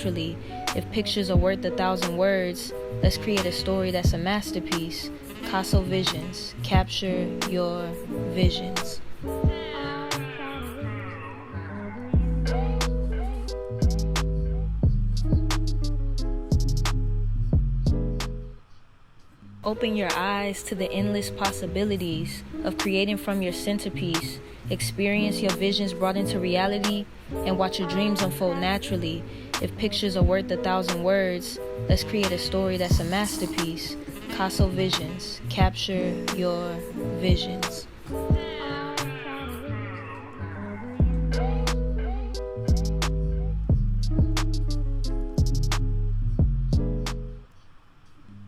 naturally. If pictures are worth 1,000 words, let's create a story that's a masterpiece. Caso Visions, capture your visions. Open your eyes to the endless possibilities of creating from your centerpiece. Experience your visions brought into reality and watch your dreams unfold naturally. If pictures are worth 1,000 words, let's create a story that's a masterpiece. Caso Visions, capture your visions.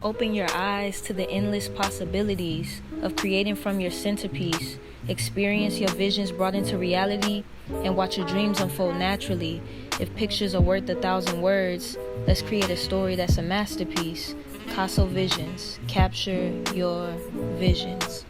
Open your eyes to the endless possibilities of creating from your centerpiece. Experience your visions brought into reality and watch your dreams unfold naturally. If pictures are worth 1,000 words, let's create a story that's a masterpiece. Caso Visions, capture your visions.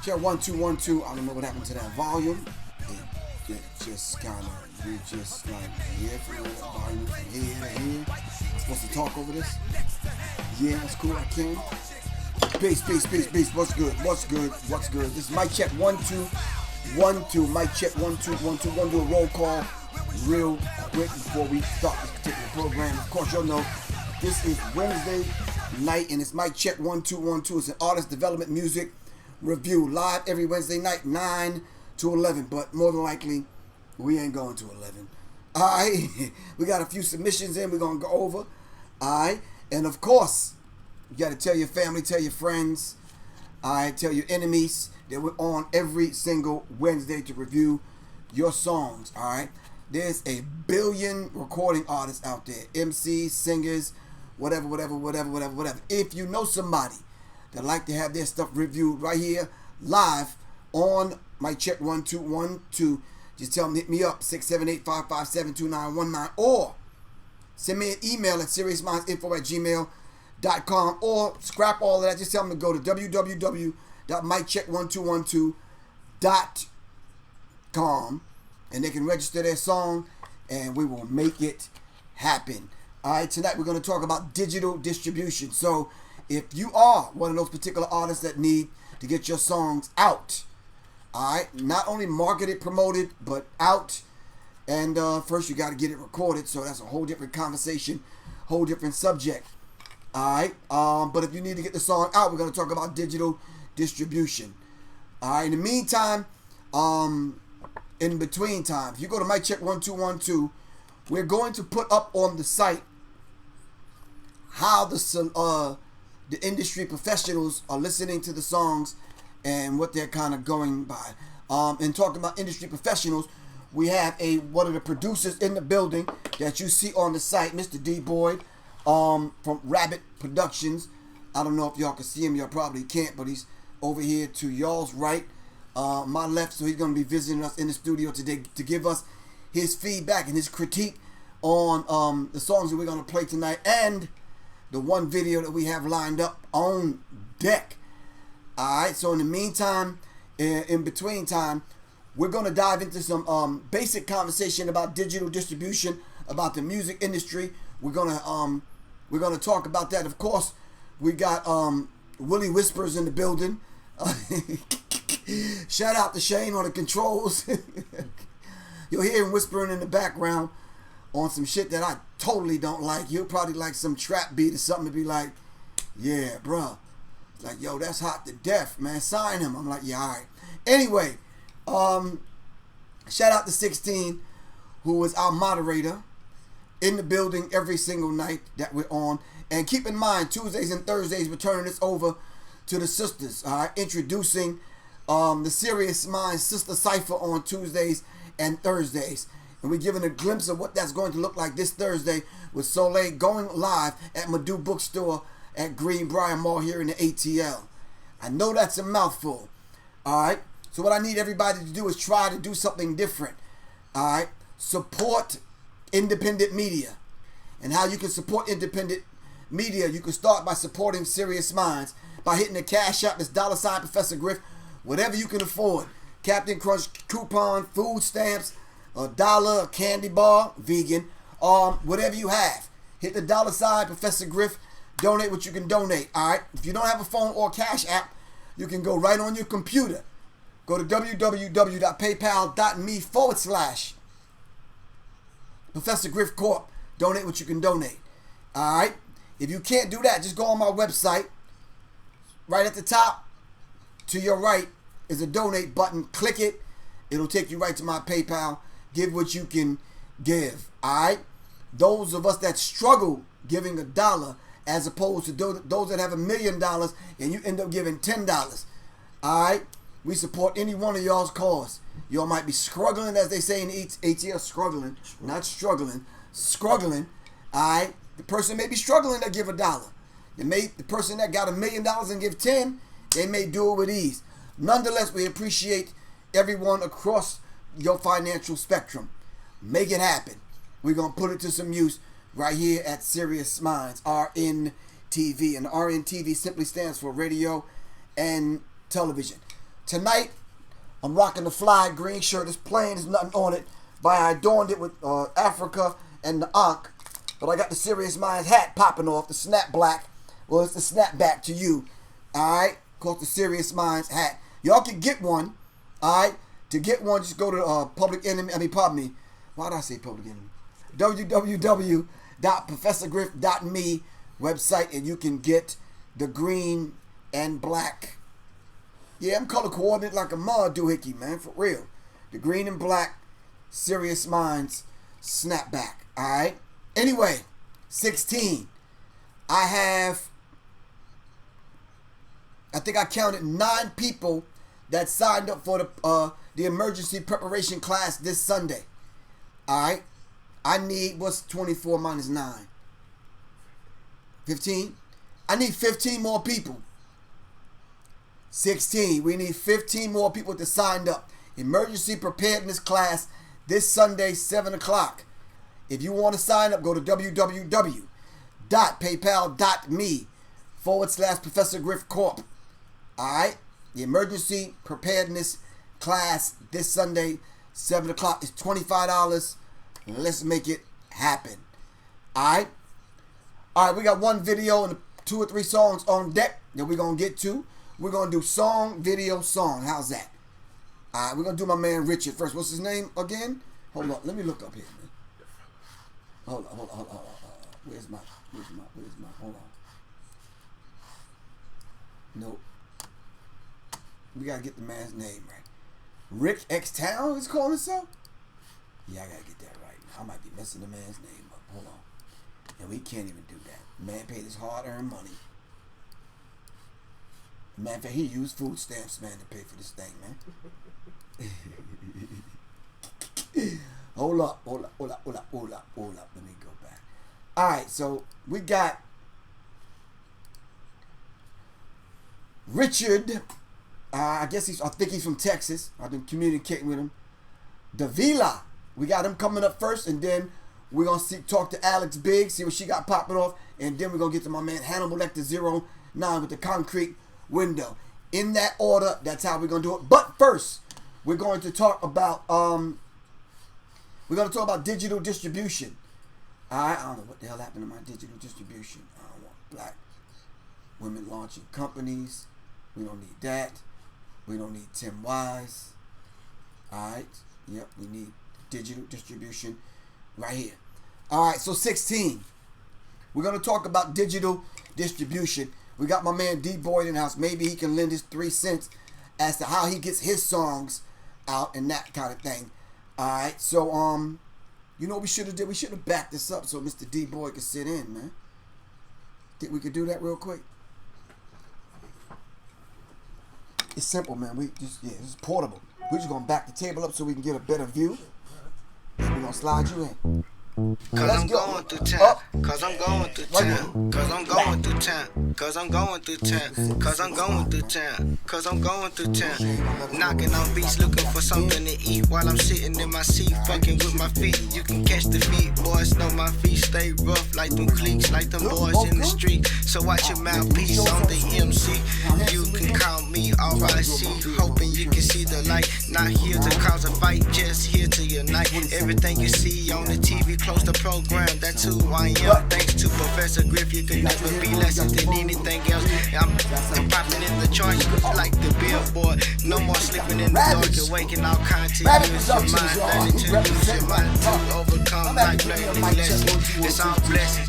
Check 1 2 1 2. I don't know what happened to that volume. It just kind of, you just like here from the volume from here to here. I'm supposed to talk over this. Yeah, that's cool. I can. Bass, bass, bass, bass. What's good? What's good? What's good? This is mic check 1 2 1 2. Mic check 1 2 1 2. Gonna do a roll call real quick before we start this particular program. Of course, y'all know this is Wednesday night and it's mic check 1 2 1 2. It's an artist development music review live every Wednesday night 9 to 11, but more than likely we ain't going to 11. Alright, we got a few submissions in we're gonna go over. Alright, and of course you gotta tell your family, tell your friends, alright, tell your enemies that we're on every single Wednesday to review your songs. Alright, there's a billion recording artists out there, MCs, singers, whatever. If you know somebody that like to have their stuff reviewed right here live on my check 1 2 1 2, just tell them to hit me up 678-557-2919 or send me an email at siriusmindzinfo@gmail.com or scrap all of that. Just tell them to go to www.miccheck121.com and they can register their song and we will make it happen. Alright, tonight we're going to talk about digital distribution. So if you are one of those particular artists that need to get your songs out, alright, not only marketed, promoted, but out, and first you got to get it recorded, so that's a whole different conversation, whole different subject, alright, but if you need to get the song out, we're going to talk about digital distribution. Alright, in the meantime, in between time, if you go to mic check 1 2 1 2, we're going to put up on the site how the industry professionals are listening to the songs and what they're kind of going by. And talking about industry professionals, we have one of the producers in the building that you see on the site, Mr. D. Boyd, from Rabbit Productions. I don't know if y'all can see him, y'all probably can't, but he's over here to y'all's right, my left, so he's going to be visiting us in the studio today to give us his feedback and his critique on the songs that we're going to play tonight and the one video that we have lined up on deck. Alright, so in the meantime, in between time, we're going to dive into some basic conversation about digital distribution, about the music industry. We're going to talk about that. Of course, we got Willie Whispers in the building. Shout out to Shane on the controls. You'll hear him whispering in the background on some shit that I totally don't like. He'll probably like some trap beat or something to be like, yeah, bruh. Like, yo, that's hot to death, man. Sign him. I'm like, yeah, all right. Anyway, shout out to 16, who is our moderator in the building every single night that we're on. And keep in mind, Tuesdays and Thursdays, we're turning this over to the sisters. Introducing the Sirius Mindz Sister Cypher on Tuesdays and Thursdays. And we're giving a glimpse of what that's going to look like this Thursday with Soleil going live at Madu Bookstore at Greenbrier Mall here in the ATL. I know that's a mouthful. Alright, So what I need everybody to do is try to do something different. All right? Support independent media. And how you can support independent media, you can start by supporting Sirius Mindz by hitting the cash app. That's $ Professor Griff. Whatever you can afford. Captain Crunch coupon, food stamps, $1, a candy bar, vegan, whatever you have. Hit the $ Professor Griff. Donate what you can donate. All right? If you don't have a phone or cash app, you can go right on your computer. Go to www.paypal.me/Professor Griff Corp. Donate what you can donate. All right? If you can't do that, just go on my website. Right at the top, to your right, is a donate button. Click it. It'll take you right to my PayPal. Give what you can give. All right? Those of us that struggle giving $1 as opposed to those that have $1 million and you end up giving $10. All right? We support any one of y'all's cause. Y'all might be struggling, as they say in ATL, struggling, not struggling, struggling. All right? The person may be struggling to give $1. The person that got $1 million and give 10, they may do it with ease. Nonetheless, we appreciate everyone across your financial spectrum. Make it happen. We're going to put it to some use right here at Sirius Mindz, RNTV. And RNTV simply stands for radio and television. Tonight, I'm rocking the fly green shirt. It's plain, there's nothing on it. But I adorned it with Africa and the Ankh. But I got the Sirius Mindz hat popping off, the snap black. Well, it's the snapback to you. Alright? Called the Sirius Mindz hat. Y'all can get one. Alright? To get one, just go to Public Enemy. Why did I say Public Enemy? www.professorgriff.me website, and you can get the green and black. Yeah, I'm color coordinated like a mud doohickey, man, for real. The green and black Sirius Mindz snapback. Alright? Anyway, 16. I think I counted 9 people that signed up for the emergency preparation class this Sunday. Alright? I need, what's 24 minus 9? 15? I need 15 more people. 16. We need 15 more people to sign up. Emergency preparedness class this Sunday, 7 o'clock. If you want to sign up, go to www.paypal.me/Professor Griff Corp. Alright? The emergency preparedness class this Sunday, 7 o'clock. Is $25. Let's make it happen. Alright? Alright, we got one video and 2 or 3 songs on deck that we're going to get to. We're going to do song, video, song. How's that? Alright, we're going to do my man Richard first. What's his name again? Hold on. Let me look up here, man. Hold on. Where's my, hold on. Nope. We got to get the man's name right. Rick X Town is calling himself? Yeah, I got to get that right. I might be messing the man's name up. Hold on. And we can't even do that. The man paid his hard-earned money. Man, he used food stamps, man, to pay for this thing, man. Hold up. Let me go back. Alright, so we got Richard. I think he's from Texas. I've been communicating with him. Davila. We got him coming up first, and then we're going to talk to Alex Biggs, see what she got popping off, and then we're going to get to my man Hannibal Lecter 09 with the concrete window. In that order, that's how we're going to do it. But first, we're going to talk about digital distribution. I don't know what the hell happened to my digital distribution. I don't want black women launching companies. We don't need that. We don't need Tim Wise. Alright. Yep, we need digital distribution right here. Alright, so 16. We're going to talk about digital distribution. We got my man D Boyd in the house. Maybe he can lend his 3 cents as to how he gets his songs out and that kind of thing. Alright, so you know what we should have did? We should have backed this up so Mr. D Boyd could sit in, man. Think we could do that real quick? It's simple, man. It's portable. We're just gonna back the table up so we can get a better view. We're gonna slide you in. Cause I'm going through town. Cause I'm going through town. Cause I'm going through town. Cause I'm going through town. Cause I'm going through town. Cause I'm going through town. Knocking on beats, looking for something to eat while I'm sitting in my seat, fucking with my feet. You can catch the feet, boys know my feet stay rough like them cliques, like them boys in the street. So watch your mouthpiece on the MC. You can call me RIC, hoping you can see the light. Not here to cause a fight, just here to unite. Everything you see on the TV, close the program, that's who I am. Thanks to Professor Griff, you can never be less than anything else. I'm popping in the charts like the billboard. No more sleeping in the dark, awaken all kinds to use your mind. Learning to use your mind to overcome life, learning lessons. It's all blessings.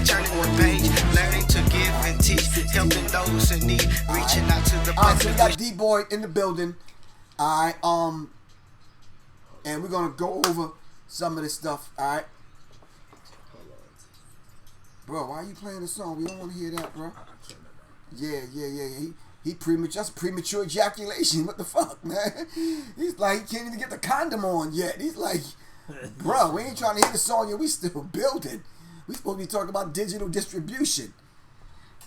Turning the page, learning to give and teach, helping those in need, reaching out to the public. So we got D-Boy in the building. Alright, and we're gonna go over some of this stuff, alright? Bro, why are you playing the song? We don't want to hear that, bro. Yeah. He premature ejaculation. What the fuck, man? He's like, he can't even get the condom on yet. He's like, bro, we ain't trying to hear the song yet. We still building. We supposed to be talking about digital distribution.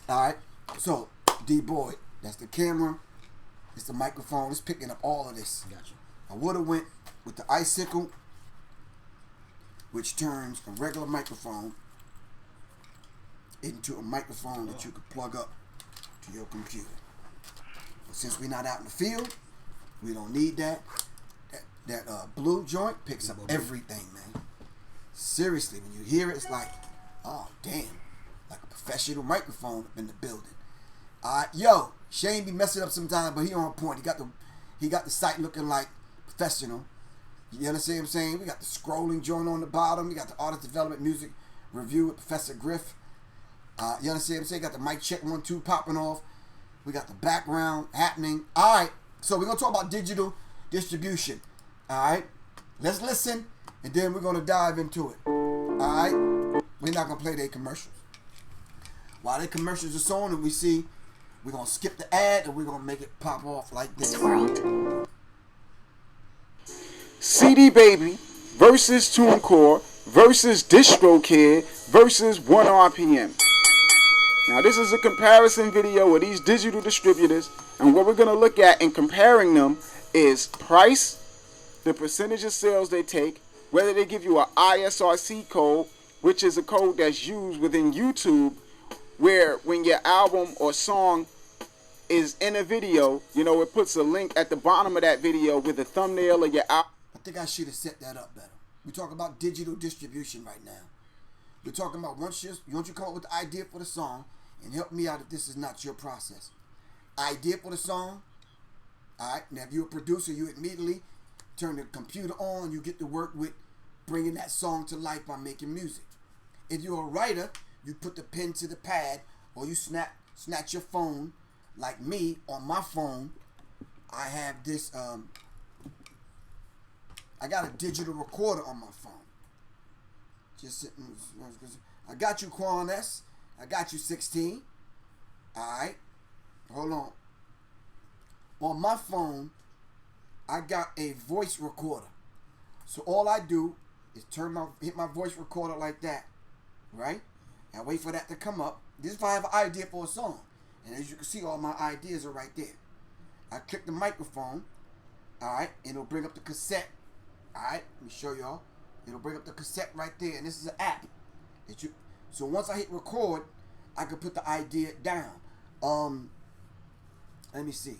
Alright, so D-Boy, that's the camera. It's the microphone. It's picking up all of this. Gotcha. I would have went with the icicle, which turns a regular microphone into a microphone that you could plug up to your computer. But since we're not out in the field, we don't need that. That blue joint picks up everything, man. Seriously, when you hear it, it's like, oh damn, like a professional microphone up in the building. Yo, Shane be messing up sometimes, but he on point. He got the site looking like professional. You understand what I'm saying? We got the scrolling joint on the bottom. We got the artist development music review with Professor Griff. You understand what I'm saying? Got the mic check 1 2 popping off. We got the background happening. All right, so we're gonna talk about digital distribution. All right, let's listen, and then we're gonna dive into it. All right, we're not gonna play their commercials. While their commercials are on, and we see, we're gonna skip the ad, and we're gonna make it pop off like this. World. CD Baby versus TuneCore versus DistroKid versus 1 RPM. Now this is a comparison video of these digital distributors, and what we're going to look at in comparing them is price, the percentage of sales they take, whether they give you an ISRC code, which is a code that's used within YouTube, where when your album or song is in a video, you know, it puts a link at the bottom of that video with a thumbnail of your album. I think I should have set that up better. We're talking about digital distribution right now. We're talking about once you come up with the idea for the song, and help me out if this is not your process. Idea for the song. All right. Now, if you're a producer, you immediately turn the computer on. You get to work with bringing that song to life by making music. If you're a writer, you put the pen to the pad, or you snatch your phone, like me on my phone. I have this. I got a digital recorder on my phone. Just sitting. I got you, Quan S. I got you, 16. Alright. Hold on. On my phone, I got a voice recorder. So all I do is hit my voice recorder like that. Right? And wait for that to come up. This is if I have an idea for a song. And as you can see, all my ideas are right there. I click the microphone. Alright. And it'll bring up the cassette. Alright. Let me show y'all. It'll bring up the cassette right there. And this is an app. So once I hit record, I can put the idea down. Let me see.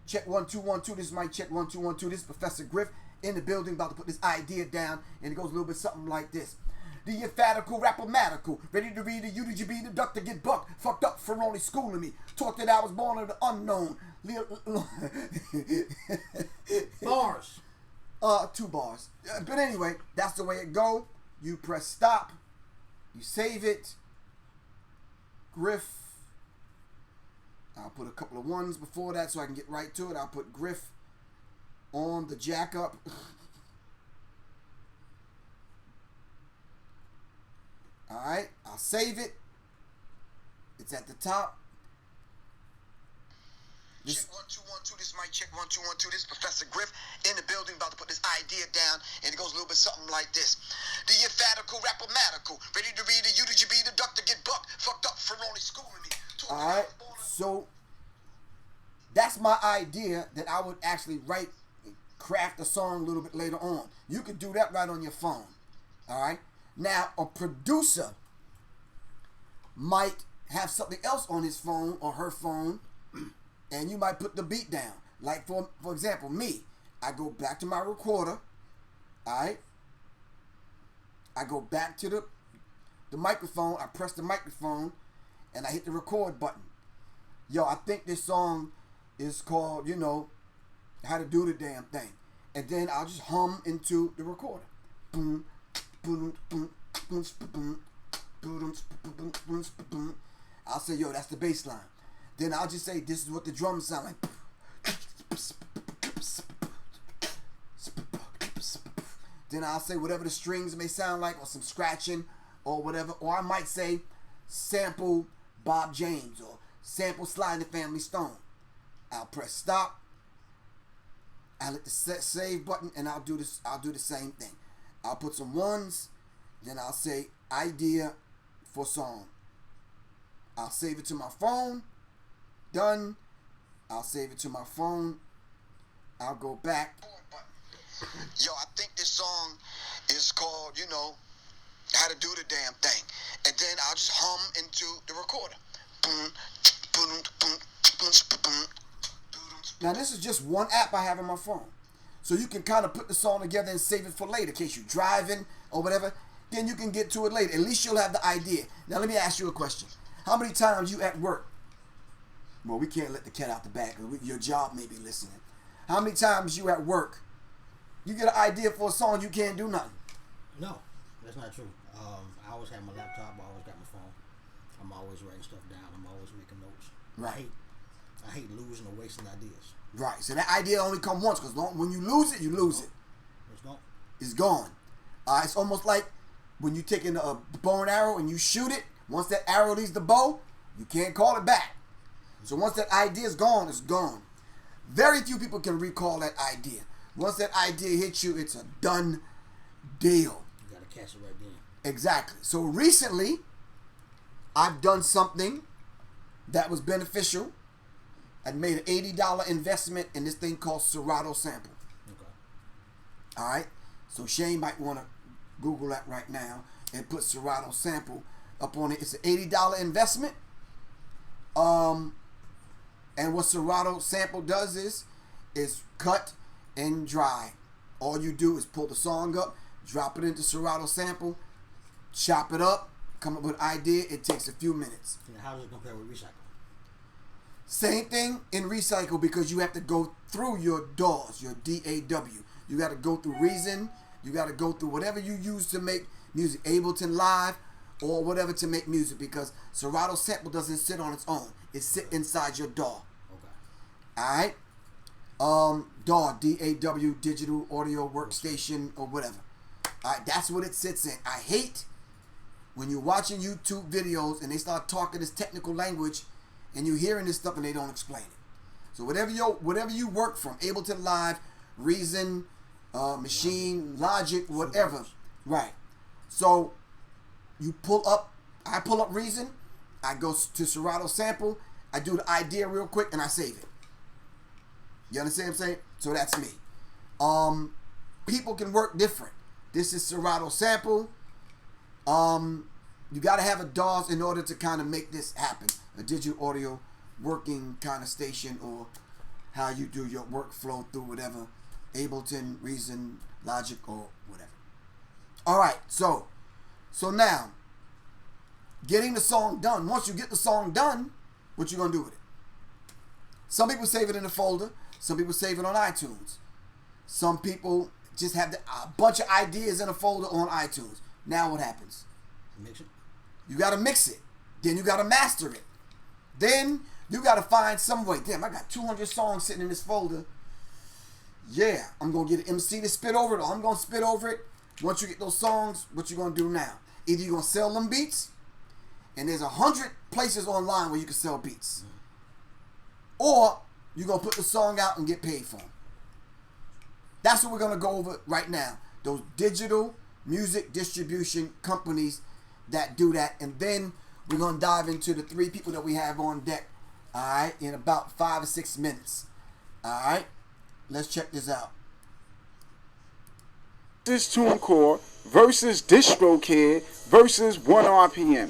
Check 1 2 1 2. This is my check 1 2 1 2. This is Professor Griff in the building, about to put this idea down, and it goes a little bit something like this. The emphatical, rapomatical, ready to read the UDGB, the duck to get bucked, fucked up for only schooling me. Talk that I was born of the unknown. Bars. 2 bars. But anyway, that's the way it go. You press stop. You save it. Griff. I'll put a couple of 1s before that so I can get right to it. I'll put Griff on the jack up. Alright, I'll save it. It's at the top. This, Check 1 2 1 2. This mic check 1 2 1 2. This is Professor Griff in the building, about to put this idea down, and it goes a little bit something like this: the emphatical, rappomatical, ready to read the UDGB, the duck to get bucked, fucked up for only schooling me. all right. So that's my idea that I would actually craft a song a little bit later on. You could do that right on your phone. All right. Now a producer might have something else on his phone or her phone, and you might put the beat down. Like for example, me, I go back to my recorder. All right. I go back to the microphone. I press the microphone, and I hit the record button. Yo, I think this song is called, How to Do the Damn Thing. And then I'll just hum into the recorder. Boom, boom, boom, boom, boom, boom, boom, boom. I'll say, yo, that's the bass line. Then I'll just say, this is what the drums sound like. Then I'll say whatever the strings may sound like, or some scratching, or whatever. Or I might say, sample Bob James, or sample Sly and the Family Stone. I'll press stop. I'll hit the save button, and I'll do this. I'll do the same thing. I'll put some ones. Then I'll say idea for song. I'll save it to my phone. Done. I'll save it to my phone. I'll go back. Yo, I think this song is called, How to Do the Damn Thing. And then I'll just hum into the recorder. Now this is just one app I have on my phone. So you can kind of put the song together and save it for later. In case you're driving or whatever, then you can get to it later. At least you'll have the idea. Now let me ask you a question. How many times you at work? Well, we can't let the cat out the bag. Your job may be listening. How many times you at work, you get an idea for a song, you can't do nothing? No, that's not true. I always have my laptop. I always got my phone. I'm always writing stuff down. I'm always making notes. Right. I hate losing or wasting ideas. Right. So that idea only come once, because when you lose it, you lose it. It's gone. It's gone. It's almost like when you're taking a bow and arrow and you shoot it. Once that arrow leaves the bow, you can't call it back. So once that idea is gone, it's gone. Very few people can recall that idea. Once that idea hits you, it's a done deal. You gotta catch it right then. Exactly. So recently, I've done something that was beneficial. I made an $80 investment in this thing called Serato Sample. Okay. All right. So Shane might want to Google that right now and put Serato Sample up on it. It's an $80 investment. And what Serato Sample does is cut and dry. All you do is pull the song up, drop it into Serato Sample, chop it up, come up with an idea. It takes a few minutes. And how does it compare with recycle? Same thing in Recycle, because you have to go through your DAWs, your DAW. You got to go through Reason. You got to go through whatever you use to make music, Ableton Live or whatever to make music, because Serato Sample doesn't sit on its own. It sits inside your DAW. Okay. All right? DAW, D-A-W, Digital Audio Workstation or whatever. All right, that's what it sits in. I hate when you're watching YouTube videos and they start talking this technical language and you're hearing this stuff and they don't explain it. So whatever you work from, Ableton Live, Reason, Machine, Logic, whatever. Right. So I pull up Reason, I go to Serato Sample, I do the idea real quick and I save it. You understand what I'm saying? So that's me. People can work different. This is Serato Sample. You got to have a DAWs in order to kind of make this happen. A digital audio working kind of station, or how you do your workflow through whatever, Ableton, Reason, Logic, or whatever. All right, so now, getting the song done. Once you get the song done, what you gonna do with it? Some people save it in a folder. Some people save it on iTunes. Some people just have a bunch of ideas in a folder on iTunes. Now what happens? Mix it. You got to mix it. Then you got to master it. Then you got to find some way. Damn, I got 200 songs sitting in this folder. Yeah, I'm going to get an MC to spit over it, or I'm going to spit over it. Once you get those songs, what you going to do now? Either you're going to sell them beats, and there's 100 places online where you can sell beats. Or you're going to put the song out and get paid for them. That's what we're going to go over right now. Those digital music distribution companies that do that. And then we're going to dive into the 3 people that we have on deck, all right, in about 5 or 6 minutes. All right, let's check this out. This TuneCore versus DistroKid versus 1 RPM.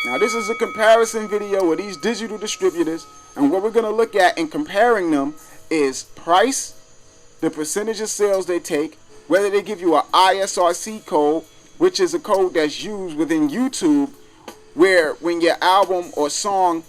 Now this is a comparison video of these digital distributors, and what we're going to look at in comparing them is price, the percentage of sales they take, whether they give you an ISRC code, which is a code that's used within YouTube, where when your album or song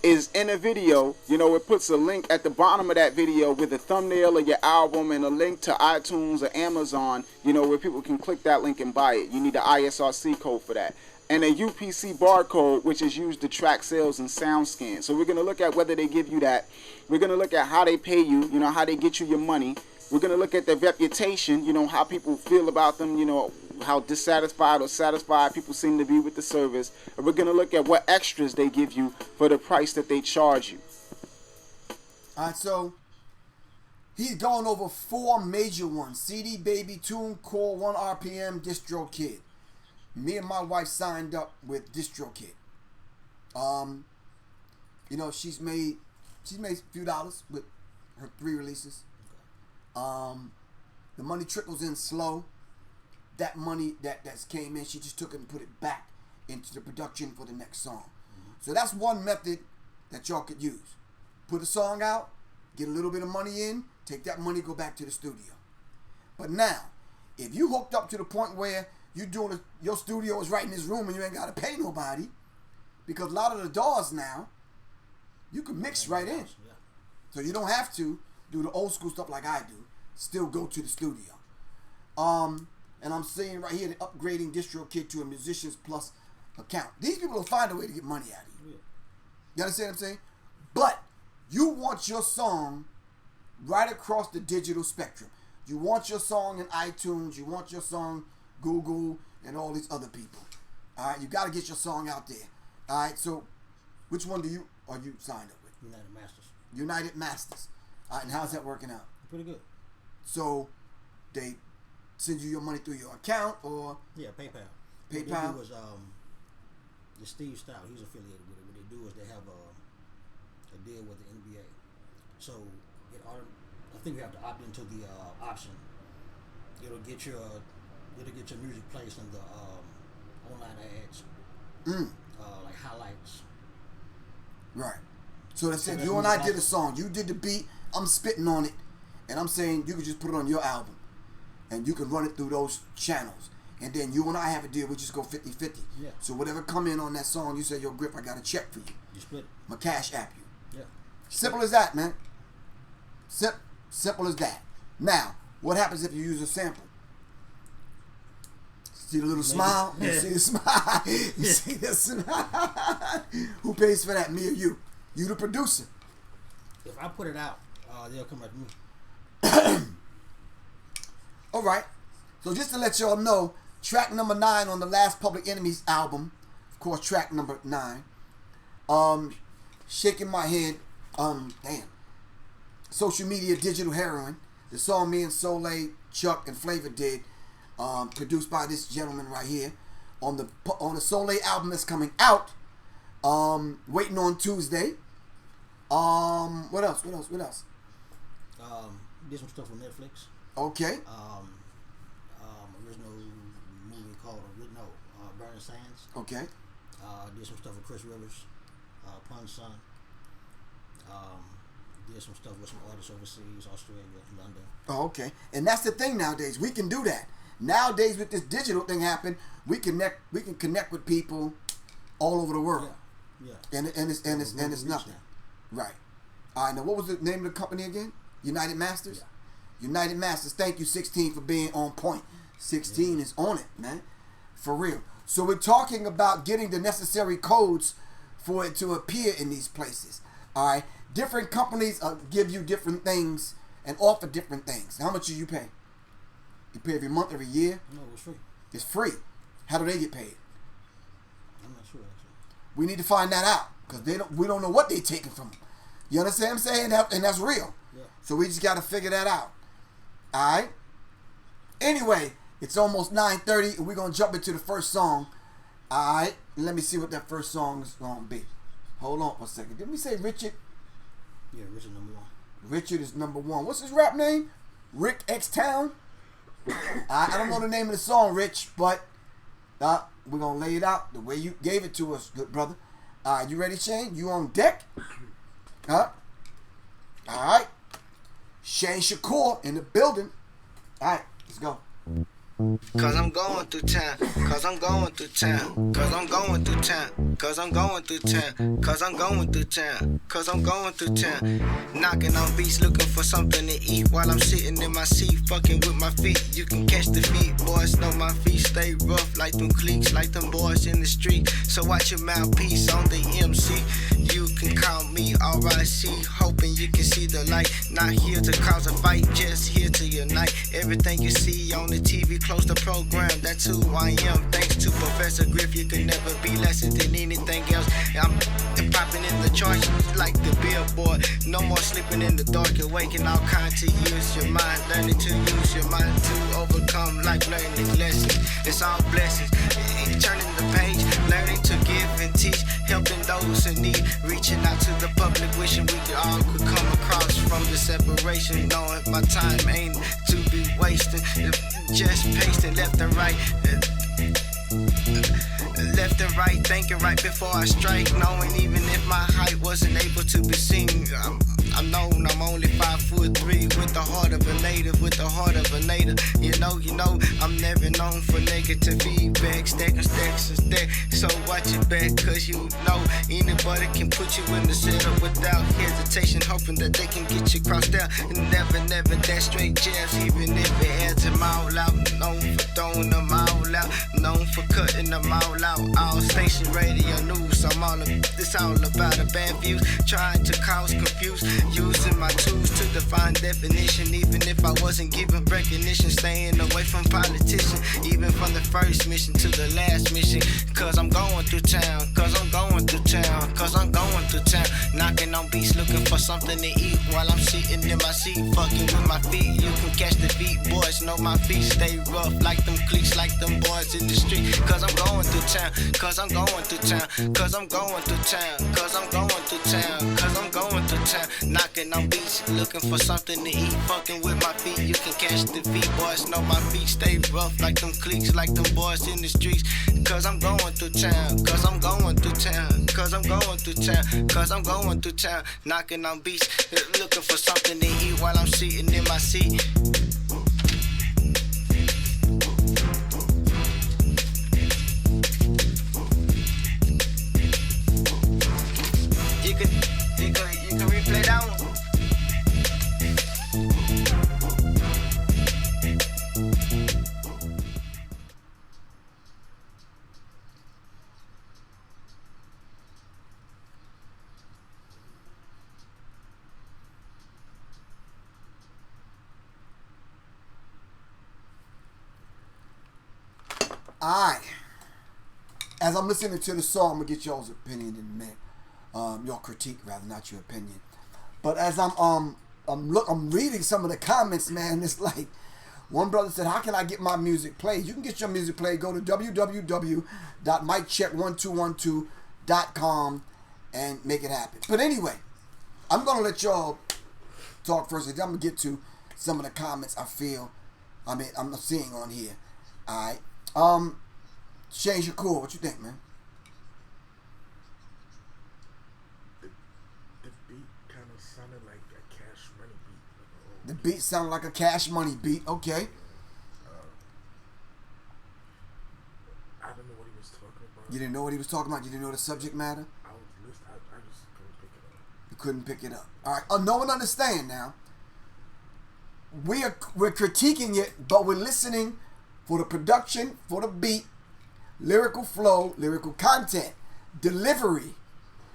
is in a video, you know, it puts a link at the bottom of that video with a thumbnail of your album and a link to iTunes or Amazon, you know, where people can click that link and buy it. You need the ISRC code for that. And a UPC barcode, which is used to track sales and sound scan. So we're going to look at whether they give you that. We're going to look at how they pay you, you know, how they get you your money. We're going to look at their reputation, you know, how people feel about them, you know, how dissatisfied or satisfied people seem to be with the service. And we're going to look at what extras they give you for the price that they charge you. All right, so he's gone over 4 major ones. CD Baby, TuneCore, 1 RPM, DistroKid. Me and my wife signed up with DistroKid. You know, she's made a few dollars with her 3 releases. The money trickles in slow. That money that's came in, she just took it and put it back into the production for the next song. So that's one method that y'all could use. Put a song out, get a little bit of money in, take that money, go back to the studio. But now, if you hooked up to the point where your studio is right in this room and you ain't got to pay nobody, because a lot of the DAWs now, you can mix right in. So you don't have to do the old school stuff like I do. Still go to the studio. And I'm saying right here, they're upgrading DistroKid to a Musicians Plus account. These people will find a way to get money out of you. You understand what I'm saying? But you want your song right across the digital spectrum. You want your song in iTunes. You want your song Google and all these other people. All right, you got to get your song out there. All right, so which one are you signed up with? United Masters. United Masters. All right, and how's that working out? Pretty good. So they send you your money through your account or? Yeah, PayPal. PayPal. What they do is, the Steve Stout, he's affiliated with it. What they do is they have a deal with the NBA. So I think you have to opt into the option. It'll get your music placed in the online ads, like highlights. Right. So they said you and I did a song. You did the beat. I'm spitting on it, and I'm saying you can just put it on your album, and you can run it through those channels. And then you and I have a deal. We just go 50-50. Yeah. So whatever come in on that song, you say, yo, Griff, I got a check for you. You split it. My cash app you. Yeah. Simple as that, man. Simple as that. Now, what happens if you use a sample? See the little smile? You see the smile? You see the smile? Who pays for that, me or you? You the producer. If I put it out, they'll come at me. All right. So just to let y'all know, track number 9 on the last Public Enemy's album, of course, track number 9. Shaking My Head. Social Media Digital Heroin. The song me and Soleil, Chuck, and Flavor did. Produced by this gentleman right here on the Soleil album that's coming out. Waiting on Tuesday. What else? Did some stuff on Netflix. Okay. Original movie called Burning Sands. Okay. Did some stuff with Chris Rivers, Pun's son. Did some stuff with some artists overseas, Australia, London. Oh, okay. And that's the thing nowadays. We can do that. Nowadays, with this digital thing happen, we can connect with people all over the world. Yeah. And it's nothing. Right. All right. Now, what was the name of the company again? United Masters. Yeah. United Masters. Thank you, 16, for being on point. 16 is on it, man. For real. So we're talking about getting the necessary codes for it to appear in these places. All right. Different companies give you different things and offer different things. How much do you pay? You pay every month, every year? No, it's free. It's free. How do they get paid? I'm not sure, actually. We need to find that out because we don't know what they're taking from them. You understand what I'm saying? And that's real. Yeah. So we just got to figure that out. All right? Anyway, it's almost 9:30, and we're going to jump into the first song. All right? Let me see what that first song is going to be. Hold on for a second. Didn't we say Richard? Yeah, Richard number 1. Richard is number 1. What's his rap name? Rick X Town? I don't know the name of the song, Rich, but we're going to lay it out the way you gave it to us, good brother. All right, you ready, Shane? You on deck? Huh? All right. Shane Shakur in the building. All right, let's go. Cause I'm going through town, cause I'm going through town, cause I'm going through town, cause I'm going through town, cause I'm going through town, cause I'm going through town. Knocking on beats, looking for something to eat while I'm sitting in my seat, fucking with my feet. You can catch the feet, boys know my feet stay rough like them cliques, like them boys in the street. So watch your mouthpiece on the MC. You can call me RIC, hoping you can see the light. Not here to cause a fight, just here to unite. Everything you see on the TV, close the program, that's who I am. Thanks to Professor Griff, you can never be less than anything else. I'm popping in the charts like the billboard. No more sleeping in the dark, you're waking all kinds to use your mind. Learning to use your mind to overcome life, learning lessons. It's all blessings. Turning the page, learning to give and teach, helping those in need, reaching out to the public, wishing we all could come across from the separation, knowing my time ain't to be wasting, just pasting left and right, left and right, thinking right before I strike, knowing even if my height wasn't able to be seen, I'm known I'm only 5'3" with the heart of a native, with the heart of a native. You know, I'm never known for negative feedback, stacking stacks and stack. So watch your back, cause you know anybody can put you in the setup without hesitation, hoping that they can get you crossed out. And never that straight jabs, even if it adds them all out. Known for throwing them all out, known for cutting them all out. All station radio news, it's all about the bad views, trying to cause confusion. Using my tools to define definition, even if I wasn't given recognition. Staying away from politicians, even from the first mission to the last mission. Cause I'm going through town, cause I'm going through town, cause I'm going through town. Knocking on beats, looking for something to eat while I'm sitting in my seat, fucking with my feet. You can catch the beat, boys know my feet stay rough like them cliques, like them boys in the street. Cause I'm going through town, cause I'm going through town, cause I'm going through town, cause I'm going through town, cause I'm going through town. Knocking on beats, looking for something to eat, fucking with my feet. You can catch the feet, boys know my feet stay rough like them cliques, like them boys in the streets. Cause I'm going through town, cause I'm going through town, cause I'm going through town, cause I'm going through town. Knocking on beats, looking for something to eat while I'm sitting in my seat. You can replay that one. Alright. As I'm listening to the song, I'm gonna get y'all's opinion in a minute. Your critique, rather, not your opinion. But as I'm reading some of the comments, man, it's like one brother said, "How can I get my music played?" You can get your music played. Go to www.miccheck1212.com and make it happen. But anyway, I'm gonna let y'all talk first. I'm gonna get to some of the comments I'm seeing on here. All right. Shane Shakur, what you think, man? The beat kind of sounded like a Cash Money beat. The beat sounded like a Cash Money beat. Okay. I don't know what he was talking about. You didn't know what he was talking about? You didn't know the subject matter? I was listening. I just couldn't pick it up. You couldn't pick it up. All right. Know and understand now. We're critiquing it, but we're listening for the production, for the beat, lyrical flow, lyrical content, delivery,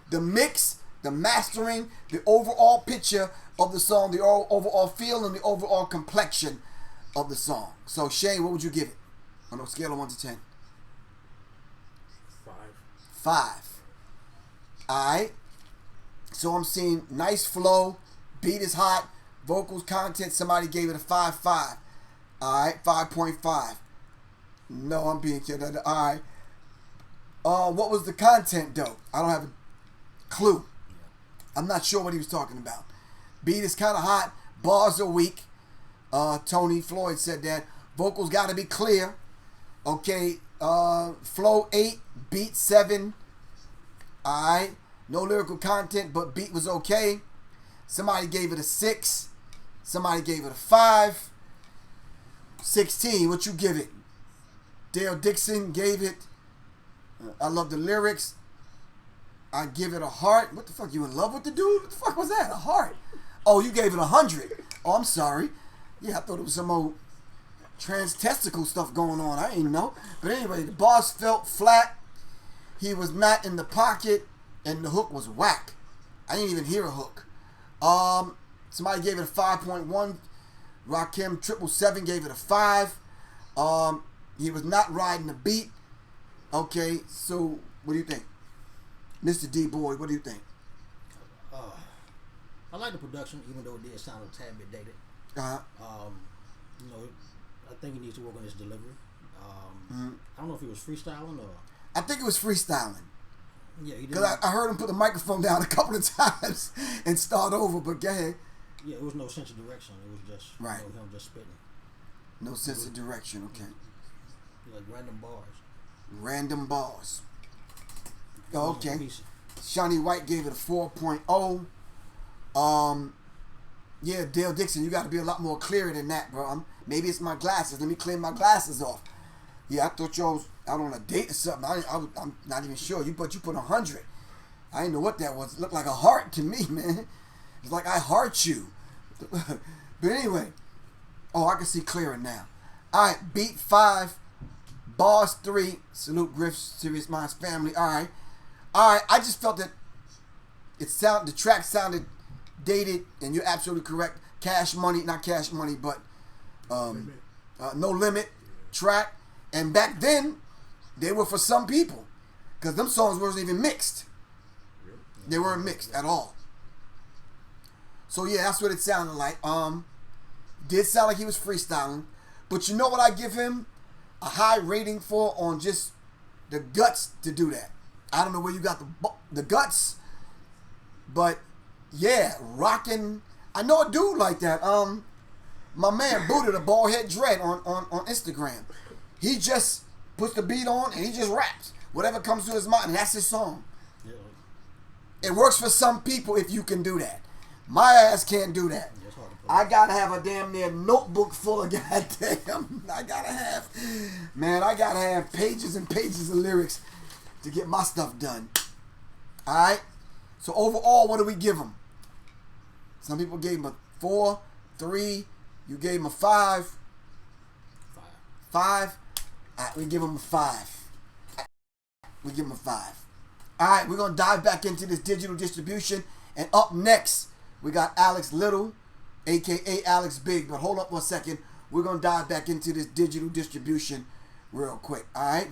the mix, the mastering, the overall picture of the song, the overall feel, and the overall complexion of the song. So, Shane, what would you give it on a scale of 1 to 10? 5. 5. All right. So I'm seeing nice flow, beat is hot, vocals, content, somebody gave it a 5.5. Alright, 5.5. No, I'm being kidding. Alright. What was the content though? I don't have a clue. I'm not sure what he was talking about. Beat is kind of hot, bars are weak. Tony Floyd said that. Vocals got to be clear. Okay, flow 8, beat 7. Alright. No lyrical content, but beat was okay. Somebody gave it a 6. Somebody gave it a 5. 16, what you give it? Dale Dixon gave it, I love the lyrics. I give it a heart. What the fuck, you in love with the dude? What the fuck was that, a heart? Oh, you gave it 100. Oh, I'm sorry. Yeah, I thought it was some old trans testicle stuff going on. I didn't know. But anyway, the boss felt flat. He was not in the pocket. And the hook was whack. I didn't even hear a hook. Somebody gave it a 5.1. Rakim 777 gave it a 5. He was not riding the beat. Okay, so what do you think? Mr. D Boy, what do you think? I like the production, even though it did sound a tad bit dated. Uh-huh. You know, I think he needs to work on his delivery. I don't know if he was freestyling or... I think it was freestyling. Yeah, he did. Because I heard him put the microphone down a couple of times and start over, but go ahead. Yeah, it was no sense of direction. It was just right. You know, him just spitting. No sense of direction, okay. Like random bars. Random bars. Oh, okay. Shawnee White gave it a 4.0. Yeah, Dale Dixon, you got to be a lot more clearer than that, bro. Maybe it's my glasses. Let me clean my glasses off. Yeah, I thought y'all was out on a date or something. I'm not even sure. You put 100. I didn't know what that was. It looked like a heart to me, man. It's like I heart you. But anyway. Oh, I can see clearer now. All right, beat 5. Bars 3. Salute Griff, Sirius Mindz family. All right. I just felt that the track sounded dated, and you're absolutely correct. Cash Money, not Cash Money, but No Limit track. And back then, they were for some people, because them songs wasn't even mixed. They weren't mixed at all. So yeah, that's what it sounded like. Did sound like he was freestyling, but you know what I give him a high rating for on just the guts to do that. I don't know where you got the guts, but yeah, rocking. I know a dude like that. My man Buddha, the bald head dread on Instagram. He just puts the beat on and he just raps whatever comes to his mind, and that's his song. Yeah. It works for some people if you can do that. My ass can't do that. I gotta have a damn near notebook full of goddamn. I gotta have pages and pages of lyrics to get my stuff done. All right. So overall, what do we give him? Some people gave him a 4, 3. You gave him a 5. 5. All right, we give him a 5. We give him a 5. All right, we're gonna dive back into this digital distribution, and up next we got Alex Little, aka Alex Big. But hold up for a second. We're gonna dive back into this digital distribution real quick. All right.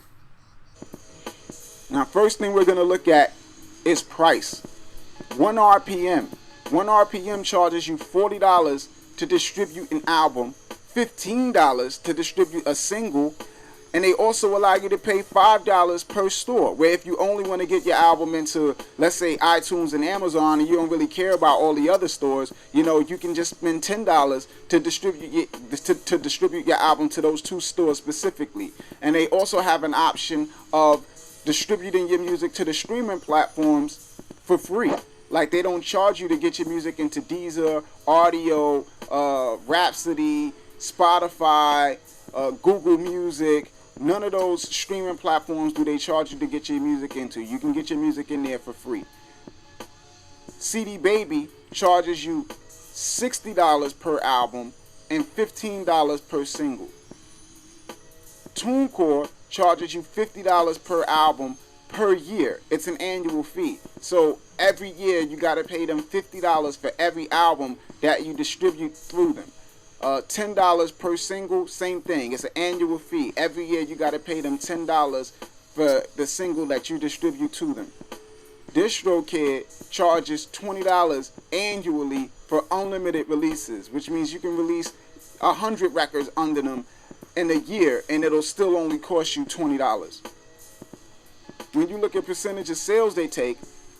Now, first thing we're gonna look at is price. 1 RPM. 1 RPM charges you $40 to distribute an album, $15 to distribute a single, and they also allow you to pay $5 per store, where if you only want to get your album into, let's say, iTunes and Amazon, and you don't really care about all the other stores, you know, you can just spend $10 to distribute your album to those 2 stores specifically. And they also have an option of distributing your music to the streaming platforms for free. Like, they don't charge you to get your music into Deezer, Audio, Rhapsody, Spotify, Google Music. None of those streaming platforms do they charge you to get your music into. You can get your music in there for free. CD Baby charges you $60 per album and $15 per single. TuneCore charges you $50 per album per year. It's an annual fee. So every year you got to pay them $50 for every album that you distribute through them. $10 per single, same thing. It's an annual fee. Every year you got to pay them $10 for the single that you distribute to them. DistroKid charges $20 annually for unlimited releases, which means you can release 100 records under them in a year, and it'll still only cost you $20. When you look at percentage of sales they take,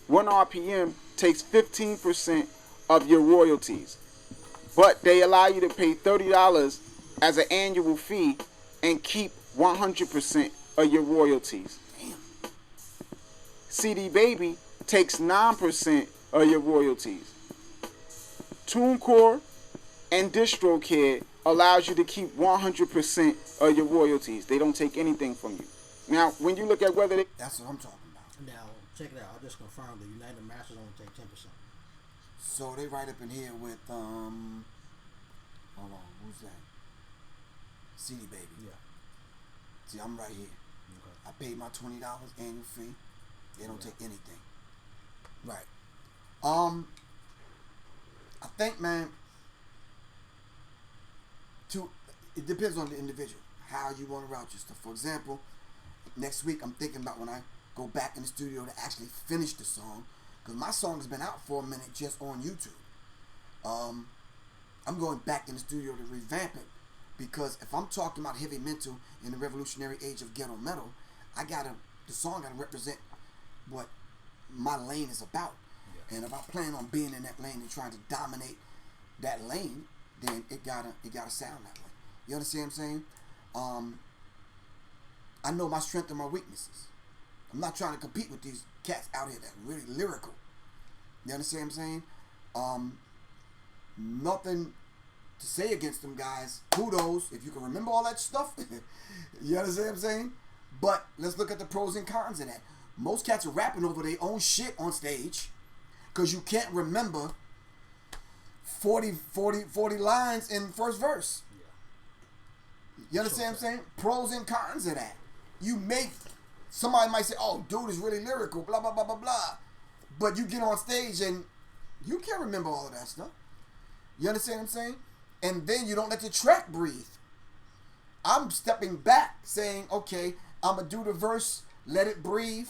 1 RPM takes 15% of your royalties, but they allow you to pay $30 as an annual fee and keep 100% of your royalties. CD Baby takes 9% of your royalties. TuneCore and DistroKid allows you to keep 100% of your royalties. They don't take anything from you. Now, when you look at whether they... That's what I'm talking about. Now, check it out. I just confirmed the United Masters only take 10%. So they right up in here with, hold on, who's that? CD Baby. Yeah. See, I'm right here. Okay. I paid my $20 annual fee. They don't take anything. Right. I think, man, it depends on the individual, how you want to route your stuff. For example, next week I'm thinking about when I go back in the studio to actually finish the song, because my song has been out for a minute just on YouTube. I'm going back in the studio to revamp it, because if I'm talking about heavy mental in the revolutionary age of ghetto metal, the song gotta represent what my lane is about. Yeah. And if I plan on being in that lane and trying to dominate that lane, then it gotta sound that way. You understand what I'm saying? I know my strengths and my weaknesses. I'm not trying to compete with these cats out here that are really lyrical. You understand what I'm saying? Nothing to say against them guys. Kudos if you can remember all that stuff. You understand what I'm saying? But let's look at the pros and cons of that. Most cats are rapping over their own shit on stage because you can't remember 40 lines in the first verse. Yeah. You understand what I'm saying? Pros and cons of that. Somebody might say, oh, dude is really lyrical, blah, blah, blah, blah, blah. But you get on stage and you can't remember all of that stuff. You understand what I'm saying? And then you don't let the track breathe. I'm stepping back saying, okay, I'm going to do the verse, let it breathe.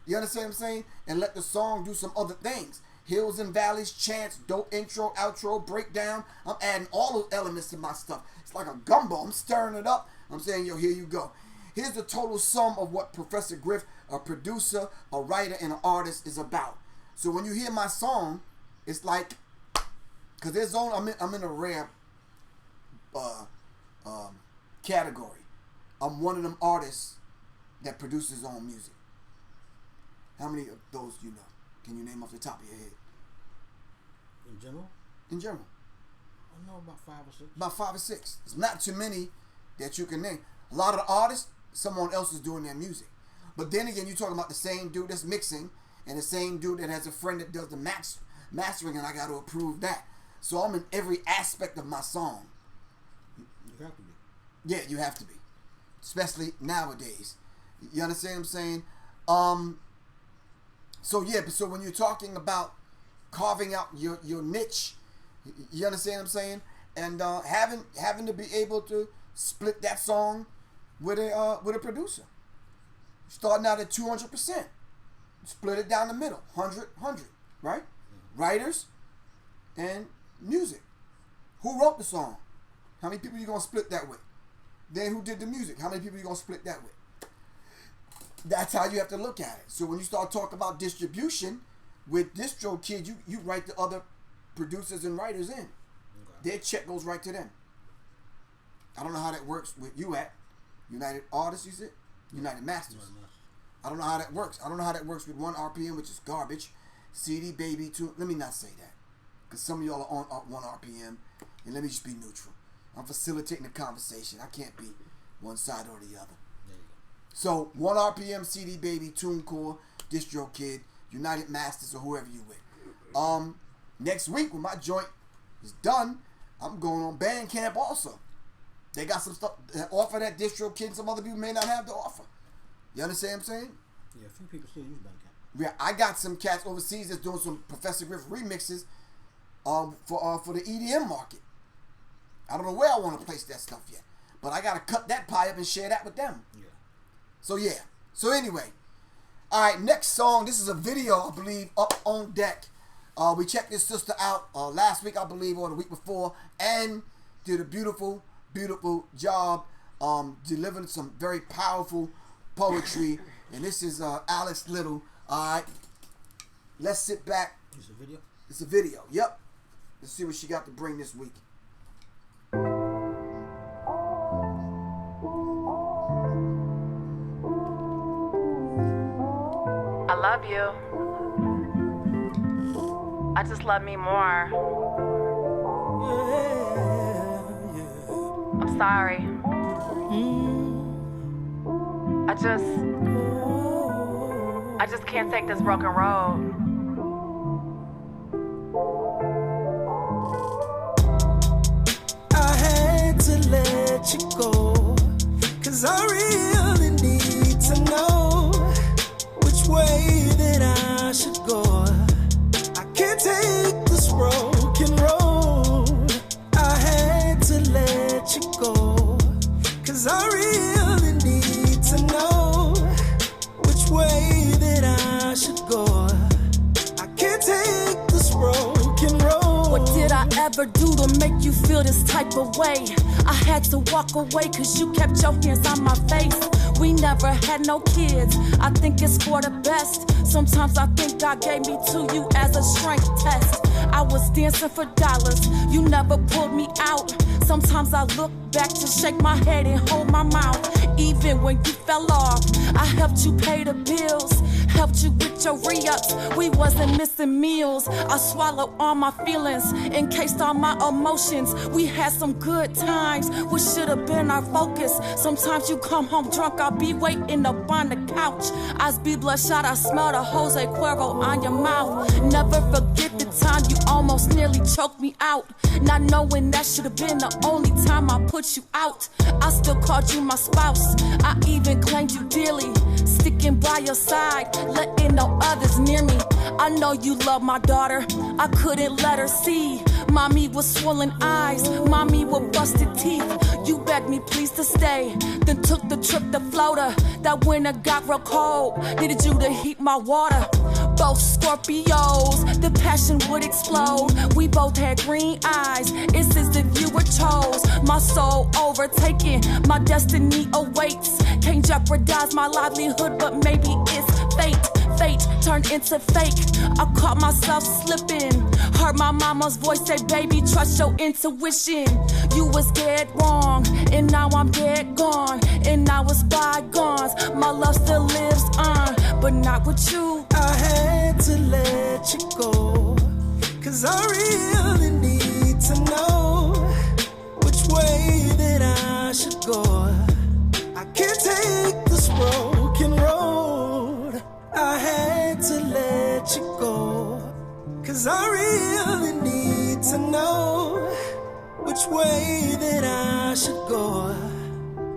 You understand what I'm saying? And let the song do some other things. Hills and valleys, chants, dope intro, outro, breakdown. I'm adding all those elements to my stuff. It's like a gumbo. I'm stirring it up. I'm saying, yo, here you go. Here's the total sum of what Professor Griff, a producer, a writer, and an artist is about. So when you hear my song, it's like, because I'm in a rare category. I'm one of them artists that produces his own music. How many of those do you know? Can you name off the top of your head? In general? In general. I know about 5 or 6. About 5 or 6. It's not too many that you can name. A lot of the artists, someone else is doing their music. But then again, you're talking about the same dude that's mixing and the same dude that has a friend that does the mastering, and I got to approve that. So I'm in every aspect of my song. You have to be. Yeah, you have to be. Especially nowadays. You understand what I'm saying? So when you're talking about carving out your niche, you understand what I'm saying? And having to be able to split that song with a producer. Starting out at 200%. Split it down the middle. 100, right? Mm-hmm. Writers and music. Who wrote the song? How many people you gonna split that with? Then who did the music? How many people you gonna split that with? That's how you have to look at it. So when you start talking about distribution, with DistroKid, you write the other producers and writers in. Okay. Their check goes right to them. I don't know how that works with you at United Artists, you said? United Masters. I don't know how that works. I don't know how that works with 1 RPM, which is garbage. CD Baby 2. Let me not say that, because some of y'all are on 1 RPM, and let me just be neutral. I'm facilitating the conversation. I can't be one side or the other. So 1 RPM, CD Baby, TuneCore, DistroKid, United Masters, or whoever you with. Next week when my joint is done, I'm going on Bandcamp also. They got some stuff that offer that DistroKid and some other people may not have to offer. You understand what I'm saying? Yeah, a few people still use Bandcamp. Yeah, I got some cats overseas that's doing some Professor Griff remixes for the EDM market. I don't know where I want to place that stuff yet, but I got to cut that pie up and share that with them. Yeah. So anyway, All right, next song. This is a video, I believe, up on deck. We checked this sister out last week, I believe, or the week before, and did a beautiful, beautiful job delivering some very powerful poetry. And this is Alice Little. All right, let's sit back. It's a video? It's a video, yep. Let's see what she got to bring this week. I love you. I just love me more. I'm sorry. I just can't take this broken road. I had to let you go, 'cause I really need to know which way that I should go. I can't take this broken road. I had to let you go, 'cause I really need to know which way that I should go. I can't take this broken road. What did I ever do to make you feel this type of way? I had to walk away 'cause you kept your hands on my face. We never had no kids, I think it's for the best. Sometimes I think God gave me to you as a strength test. I was dancing for dollars, you never pulled me out. Sometimes I look back to shake my head and hold my mouth. Even when you fell off, I helped you pay the bills, helped you with your re-ups. We wasn't missing meals. I swallowed all my feelings, encased all my emotions. We had some good times, which should have been our focus. Sometimes you come home drunk, I'll be waiting up on the couch. Eyes be bloodshot, I smell the Jose Cuervo on your mouth. Never forget the time you almost nearly choked me out. Not knowing that should have been the only time I put you out. I still called you my spouse, I even claimed you dearly. Sticking by your side, letting no others near me. I know you love my daughter, I couldn't let her see. Mommy with swollen eyes, mommy with busted teeth. You begged me please to stay, then took the trip to Florida. That winter got real cold, needed you to heat my water. Both Scorpios, the passion would explode. We both had green eyes, it's as if you were chose. My soul overtaken, my destiny awaits. Can't jeopardize my livelihood, but maybe it's fate. Fate turned into fake, I caught myself slipping. Heard my mama's voice say, baby, trust your intuition. You was dead wrong, and now I'm dead gone. And now it's bygones, my love still lives on, but not with you. I had to let you go, 'cause I really need to know which way that I should go. I can't take this broken road. I had to let you go, 'cause I really need to know which way that I should go.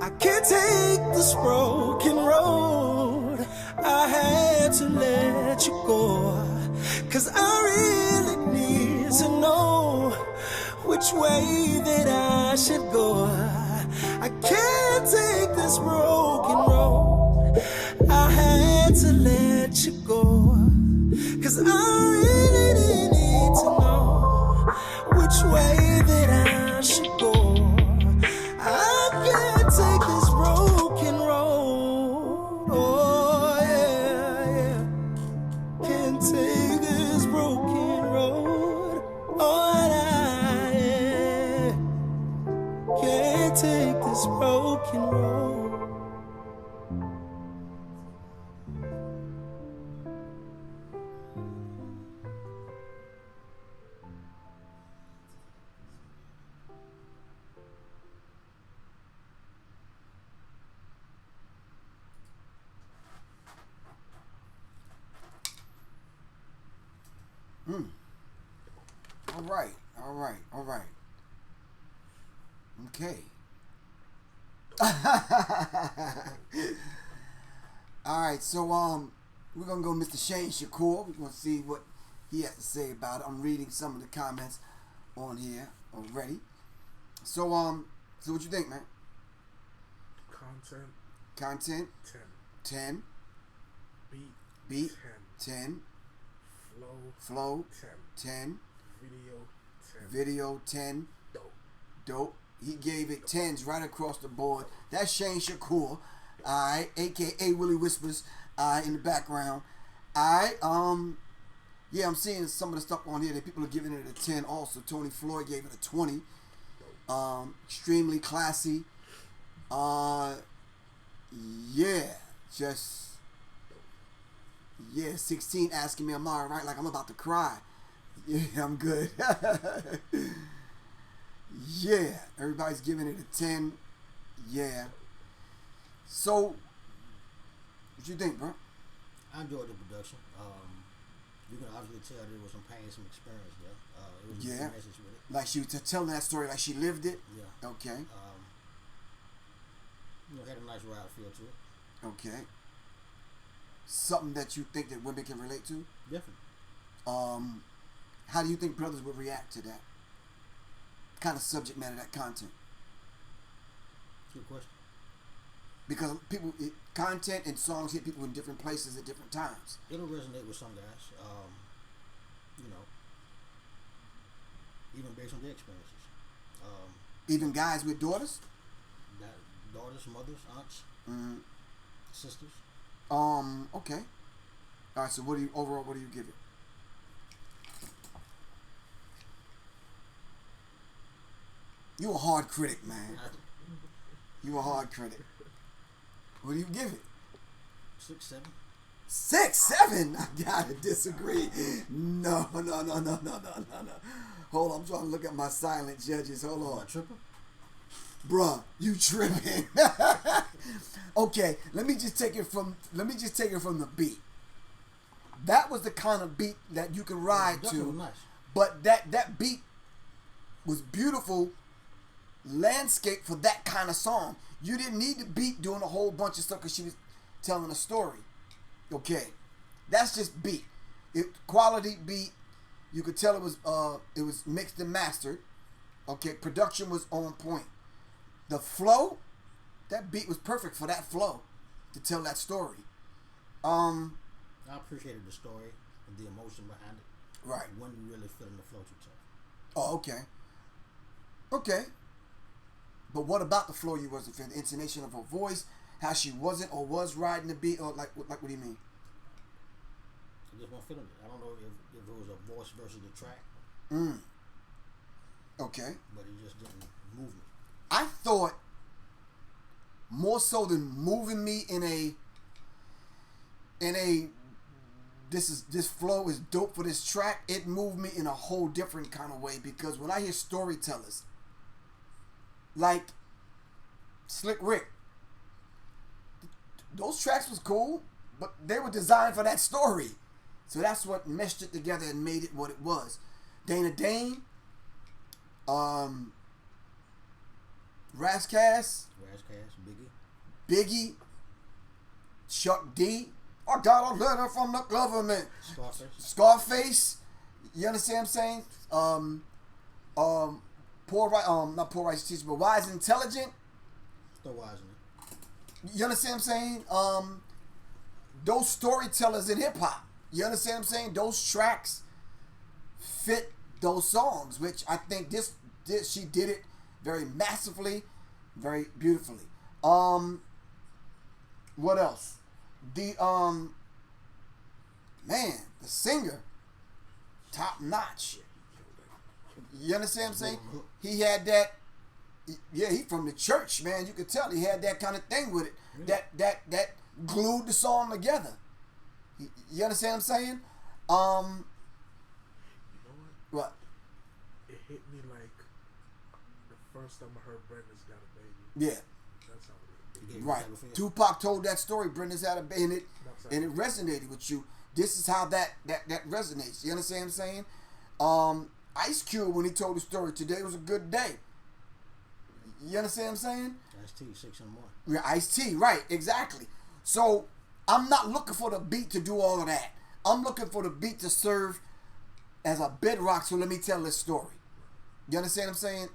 I can't take this broken road. I had to let you go, 'cause I really need to know which way that I should go. I can't take this broken road. I had to let you go, 'cause I really need to know which way that I should go. I can't take this broken road. Oh yeah, yeah. Can't take this broken road. Oh yeah. Can't take this broken road. All right. Okay. All right, so we're gonna go Mr. Shane Shakur. We're gonna see what he has to say about it. I'm reading some of the comments on here already. So what you think, man? Content. 10. 10. Beat. Beat 10. Flow 10. Video 10. Dope. He gave it 10s right across the board. That's Shane Shakur, alright, aka Willie Whispers, in the background. Alright, yeah, I'm seeing some of the stuff on here that people are giving it a 10 also. Tony Floyd gave it a 20. Extremely classy. Yeah, 16 asking me, am I alright? Like I'm about to cry. Yeah, I'm good. Yeah, everybody's giving it a 10. Yeah. So, what you think, bro? I enjoyed the production. You can obviously tell there was some pain, some experience there. It was a good message with it. Like she was telling that story like she lived it? Yeah. Okay. Had a nice ride feel to it. Okay. Something that you think that women can relate to? Definitely. How do you think brothers would react to that kind of subject matter, that content? Good question. Because content and songs hit people in different places at different times. It'll resonate with some guys. Even based on their experiences. Even guys with daughters? Daughters, mothers, aunts, sisters. Okay. All right. So, what do you give it? You a hard critic, man. You a hard critic. What do you give it? 6, 7. 6, 7? I gotta disagree. No. Hold on, I'm trying to look at my silent judges. Hold on. Am I tripping? Bruh, you tripping. Okay, let me just take it from the beat. That was the kind of beat that you can ride to. Nice. But that beat was beautiful landscape for that kind of song. You didn't need the beat doing a whole bunch of stuff because she was telling a story. Okay, that's just beat. Quality beat. You could tell it was mixed and mastered. Okay, production was on point. The flow, that beat was perfect for that flow to tell that story. I appreciated the story and the emotion behind it. Right. When you really feeling the flow too tough. Oh, okay. Okay. But what about the flow you wasn't feeling? The intonation of her voice, how she wasn't or was riding the beat, or like what do you mean? I just wasn't feeling it. I don't know if it was a voice versus the track. Okay. But it just didn't move me. I thought more so than moving me in a this flow is dope for this track, it moved me in a whole different kind of way, because when I hear storytellers like Slick Rick, those tracks was cool, but they were designed for that story. So that's what meshed it together and made it what it was. Dana Dane, Razzcast, Biggie, Chuck D. I got a letter from the government. Scarface. You understand what I'm saying? Not Poor Rice Teacher, but Wise and Intelligent. Still wise in it. You understand what I'm saying? Those storytellers in hip hop. You understand what I'm saying? Those tracks fit those songs, which I think she did it very massively, very beautifully. What else? The the singer, top notch. You understand what I'm saying? He had that. Yeah, he from the church, man. You could tell he had that kind of thing with it. That glued the song together. You understand what I'm saying? You know what? It hit me like the first time I heard Brenda's Got a Baby. Yeah. That's how it Right. Tupac told that story, Brenda's had a baby, and it resonated with you. This is how that resonates. You understand what I'm saying? Ice Cube, when he told the story, today was a good day. You understand what I'm saying? Ice-T, 6 in the morning. Yeah, Ice-T, right, exactly. So I'm not looking for the beat to do all of that. I'm looking for the beat to serve as a bedrock. So let me tell this story. You understand what I'm saying?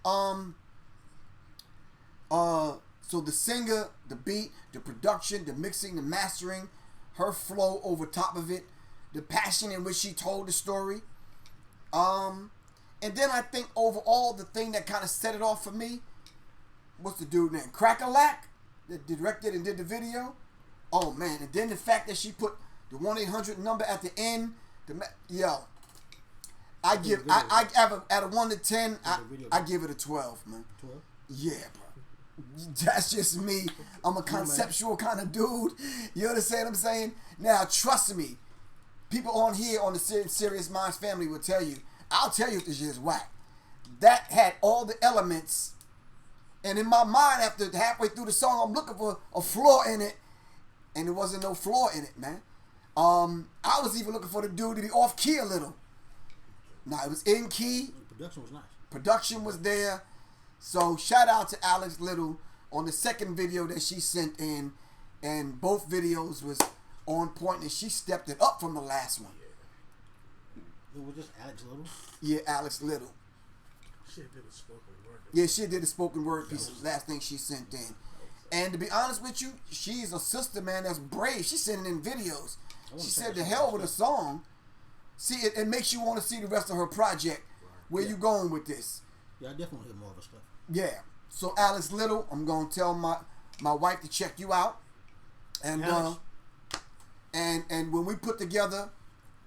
So the singer, the beat, the production, the mixing, the mastering, her flow over top of it, the passion in which she told the story. And then I think overall the thing that kind of set it off for me, what's the dude name? Crack-a-Lack, that directed and did the video. Oh man, and then the fact that she put the 1-800 number at the end, I give out of 1 to 10, I give it a 12, man. 12? Yeah, bro. That's just me. I'm a conceptual kind of dude. You understand what I'm saying? Now, trust me, people on here on the Sirius Mindz family will tell you, I'll tell you if this shit is whack. That had all the elements, and in my mind, after halfway through the song, I'm looking for a flaw in it, and there wasn't no flaw in it, man. I was even looking for the dude to be off key a little. Now, it was in key. Production was nice. Production was there. So, shout out to Alex Little on the second video that she sent in. And both videos was on point, and she stepped it up from the last one. It was just Alex Little? Yeah, Alex Little. She did a spoken word. Yeah, she did a spoken word piece. Last thing she sent in. And to be honest with you, she's a sister, man, that's brave. She's sending in videos. She said, to hell with a song. See, it makes you want to see the rest of her project. Where you going with this? Yeah, I definitely hear more of her stuff. Yeah. So Alex Little, I'm gonna tell my wife to check you out. And and when we put together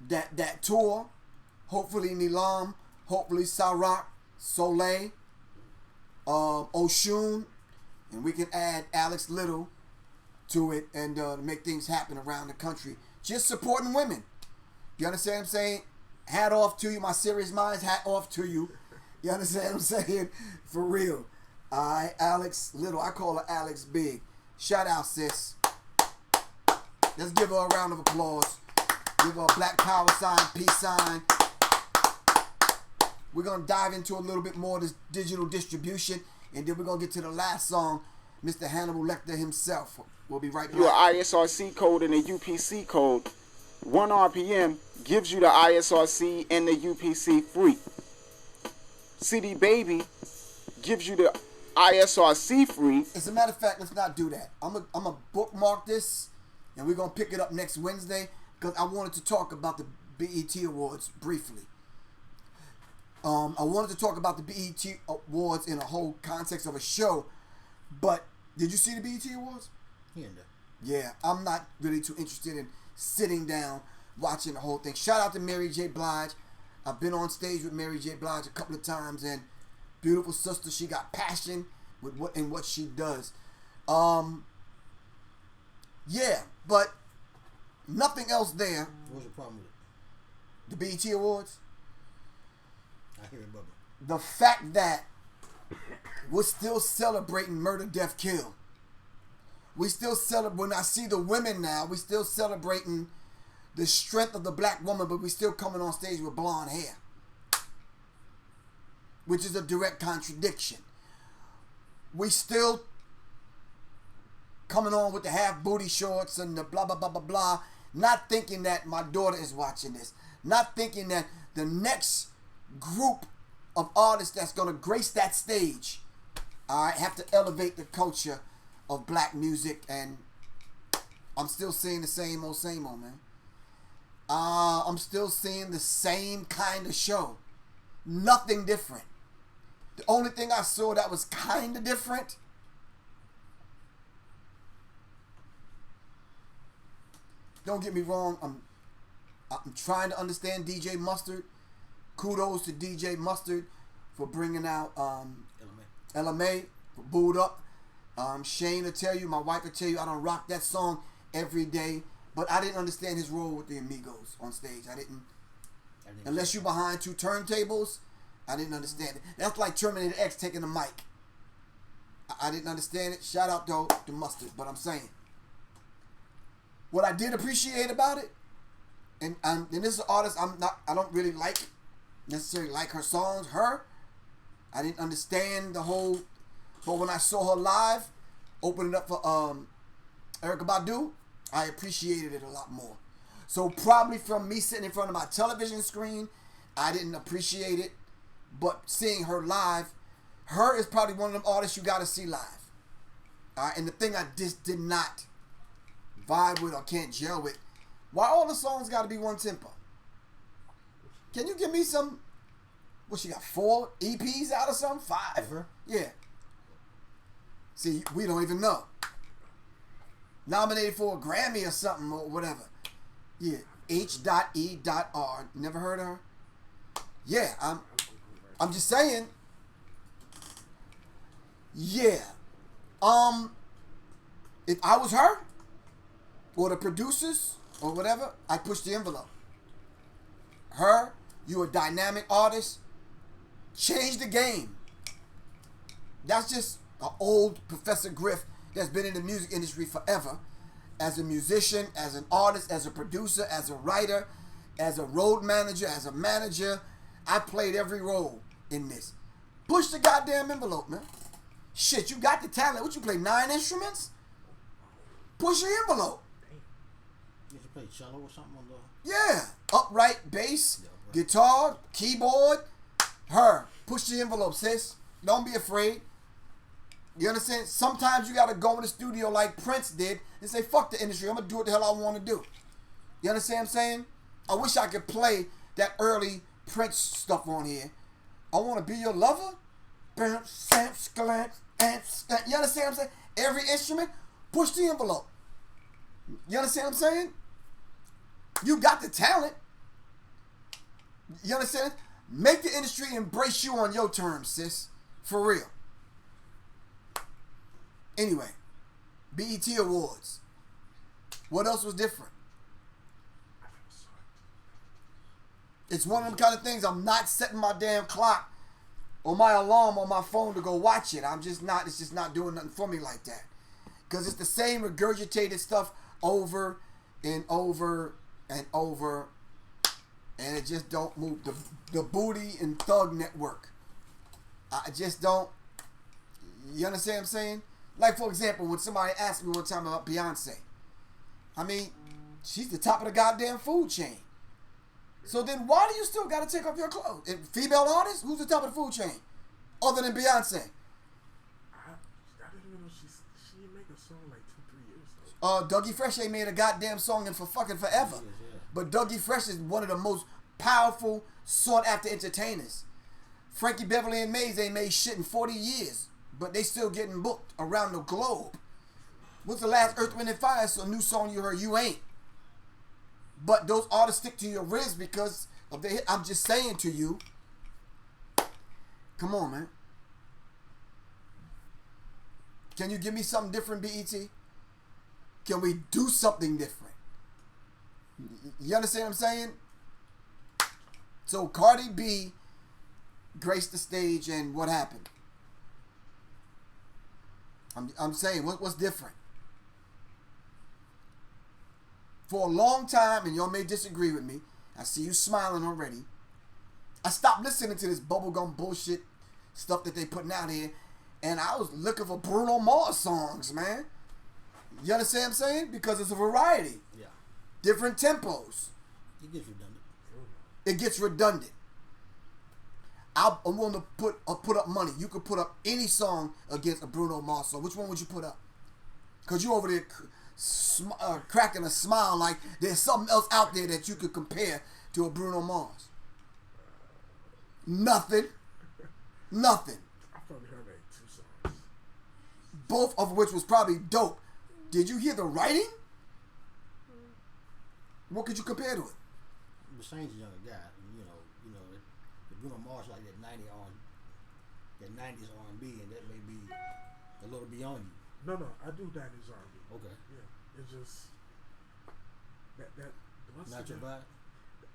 that tour, hopefully Nilam, hopefully Sarak, Soleil, Oshun, and we can add Alex Little to it and make things happen around the country. Just supporting women. You understand what I'm saying? Hat off to you, my Sirius Mindz, hat off to you. You understand what I'm saying? For real. Alright, Alex Little. I call her Alex Big. Shout out, sis. Let's give her a round of applause. Give her a black power sign, peace sign. We're going to dive into a little bit more of this digital distribution, and then we're going to get to the last song, Mr. Hannibal Lecter himself. We'll be right back. Your ISRC code and a UPC code. 1 RPM gives you the ISRC and the UPC free. CD Baby gives you the ISRC free. As a matter of fact, let's not do that. I'm gonna bookmark this, and we're gonna pick it up next Wednesday because I wanted to talk about the BET Awards briefly. I wanted to talk about the BET Awards in a whole context of a show, but did you see the BET Awards? Yeah, I'm not really too interested in sitting down watching the whole thing. Shout out to Mary J. Blige. I've been on stage with Mary J. Blige a couple of times, and beautiful sister. She got passion with what she does. Yeah, but nothing else there. What was the problem with it? The BET Awards. I hear it, brother. The fact that we're still celebrating murder, death, kill. We still celebrate, when I see the women now, we still celebrating the strength of the black woman, but we still coming on stage with blonde hair. Which is a direct contradiction. We still coming on with the half booty shorts and the blah, blah, blah, blah, blah. Not thinking that my daughter is watching this. Not thinking that the next group of artists that's going to grace that stage, all right, have to elevate the culture of black music, and I'm still seeing the same old, man. I'm still seeing the same kind of show. Nothing different. The only thing I saw that was kind of different, don't get me wrong, I'm trying to understand DJ Mustard. Kudos to DJ Mustard for bringing out LMA, for Booed Up. Shane will tell you, my wife will tell you, I don't rock that song every day, but I didn't understand his role with the Amigos on stage. I didn't unless you're behind two turntables, I didn't understand it. That's like Terminator X taking the mic. I didn't understand it. Shout out though to Mustard, but I'm saying what I did appreciate about it, and this is an artist I don't really necessarily like her songs. I didn't understand the whole. But when I saw her live, opening up for Erykah Badu, I appreciated it a lot more. So probably from me sitting in front of my television screen, I didn't appreciate it. But seeing her live, her is probably one of them artists you got to see live. And the thing I just did not vibe with or can't gel with. Why all the songs got to be one tempo? Can you give me some? What she got? 4 EPs out or something? 5? Yeah. See, we don't even know. Nominated for a Grammy or something or whatever. Yeah. H.E.R. Never heard of her? Yeah, I'm just saying. Yeah. If I was her or the producers or whatever, I'd push the envelope. Her, you a dynamic artist, change the game. That's just an old Professor Griff that's been in the music industry forever. As a musician, as an artist, as a producer, as a writer, as a road manager, as a manager, I played every role in this. Push the goddamn envelope, man. Shit, you got the talent. What, you play 9 instruments? Push the envelope. You should play cello or something on the... Yeah. Upright bass, guitar, keyboard. Her. Push the envelope, sis. Don't be afraid. You understand? Sometimes you got to go in the studio like Prince did and say, fuck the industry. I'm going to do what the hell I want to do. You understand what I'm saying? I wish I could play that early Prince stuff on here. I want to be your lover. You understand what I'm saying? Every instrument, push the envelope. You understand what I'm saying? You got the talent. You understand? Make the industry embrace you on your terms, sis. For real. Anyway, BET Awards. What else was different? It's one of them kind of things. I'm not setting my damn clock or my alarm on my phone to go watch it. I'm just not. It's just not doing nothing for me like that. Because it's the same regurgitated stuff over and over and over. And it just don't move. The Booty and Thug Network. I just don't. You understand what I'm saying? Like, for example, when somebody asked me one time about Beyonce. I mean, she's the top of the goddamn food chain. So then why do you still got to take off your clothes? And female artists? Who's the top of the food chain? Other than Beyonce. I didn't even know she made a song like 2-3 years ago. Dougie Fresh ain't made a goddamn song in for fucking forever. But Dougie Fresh is one of the most powerful, sought-after entertainers. Frankie Beverly and Maze ain't made shit in 40 years. But they still getting booked around the globe. What's the last Earth, Wind, and Fire new song you heard? You Ain't. But those artists stick to your wrist because of the hit. I'm just saying to you. Come on, man. Can you give me something different, BET? Can we do something different? You understand what I'm saying? So Cardi B graced the stage, and what happened? I'm saying, what's different? For a long time, and y'all may disagree with me, I see you smiling already. I stopped listening to this bubblegum bullshit stuff that they putting out here, and I was looking for Bruno Mars songs, man. You understand what I'm saying? Because it's a variety. Yeah. Different tempos. It gets redundant. It gets redundant. I'm willing to put up money. You could put up any song against a Bruno Mars song. Which one would you put up? Because you over there cracking a smile like there's something else out there that you could compare to a Bruno Mars. Nothing. Nothing. I probably heard like 2 songs. Both of which was probably dope. Did you hear the writing? What could you compare to it? Basane's a younger guy. The Bruno Mars like that 90s R&B, and that may be a little beyond you. No, I do 90s R&B. Okay. Yeah, it's just that. What's not your vibe?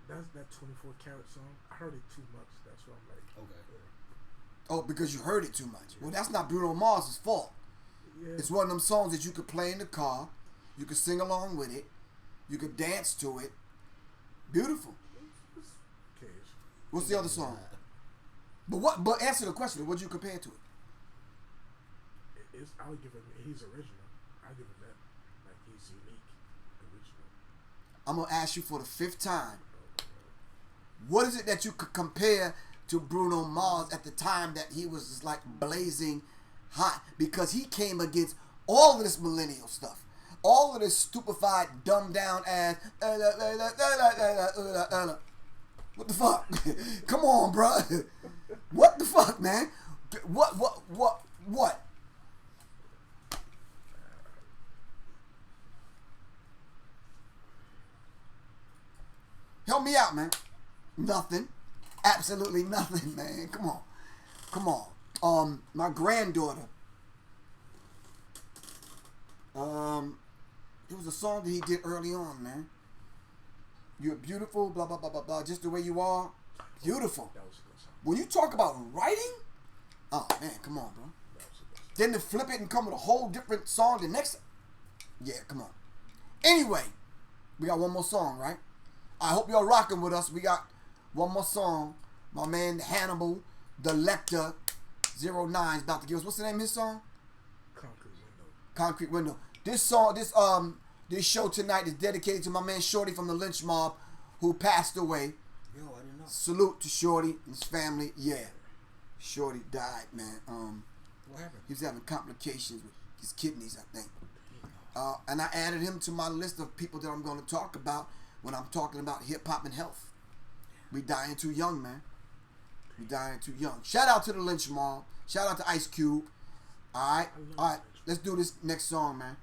That's that 24 Karat song. I heard it too much. That's why I'm like. Okay. Yeah. Oh, because you heard it too much. Well, that's not Bruno Mars' fault. Yeah. It's one of them songs that you could play in the car. You could sing along with it. You could dance to it. Beautiful. Okay. What's the other song? But answer the question. What do you compare to it? I would give him. He's original. I give him that. Like he's unique, original. I'm gonna ask you for the 5th time. What is it that you could compare to Bruno Mars at the time that he was just like blazing hot? Because he came against all of this millennial stuff. all of this stupefied, dumbed down ass. What the fuck? Come on, bruh. What the fuck, man? What? Help me out, man. Nothing. Absolutely nothing, man. Come on. My granddaughter. It was a song that he did early on, man. You're beautiful, blah, blah, blah, blah, blah. Just the way you are. Beautiful. When you talk about writing, oh, man, come on, bro. Then to flip it and come with a whole different song the next. Yeah, come on. Anyway, we got one more song, right? I hope y'all rocking with us. We got one more song. My man Hannibal Lecter 09 is about to give us. What's the name of his song? Concrete Window. This song, this show tonight is dedicated to my man Shorty from the Lynch Mob, who passed away. Yo, I didn't know. Salute to Shorty and his family. Yeah, Shorty died, man. What happened? He was having complications with his kidneys, I think. And I added him to my list of people that I'm going to talk about when I'm talking about hip hop and health. We dying too young, man. We dying too young. Shout out to the Lynch Mob. Shout out to Ice Cube. All right. Let's do this next song, man.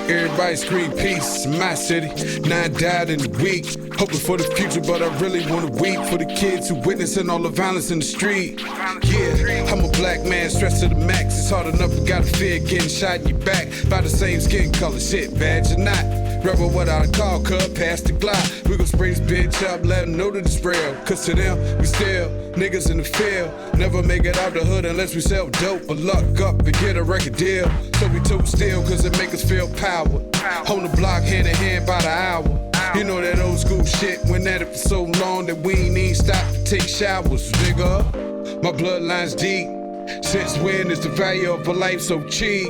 Everybody scream peace in my city. 9 died in a week. Hoping for the future, but I really wanna weep for the kids who witnessing all the violence in the street. Yeah, I'm a black man, stressed to the max. It's hard enough, you gotta fear getting shot in your back by the same skin color. Shit, bad or not. Rebel without a call, cut past the glide. We gon' spray this bitch up, let them know that it's real. Cause to them, we still niggas in the field. Never make it out the hood unless we sell dope. But luck up and get a record deal. So we tote still cause it make us feel power. On the block hand in hand by the hour. You know that old school shit, went at it for so long that we ain't even stopped to take showers, nigga. My bloodline's deep. Since when is the value of a life so cheap?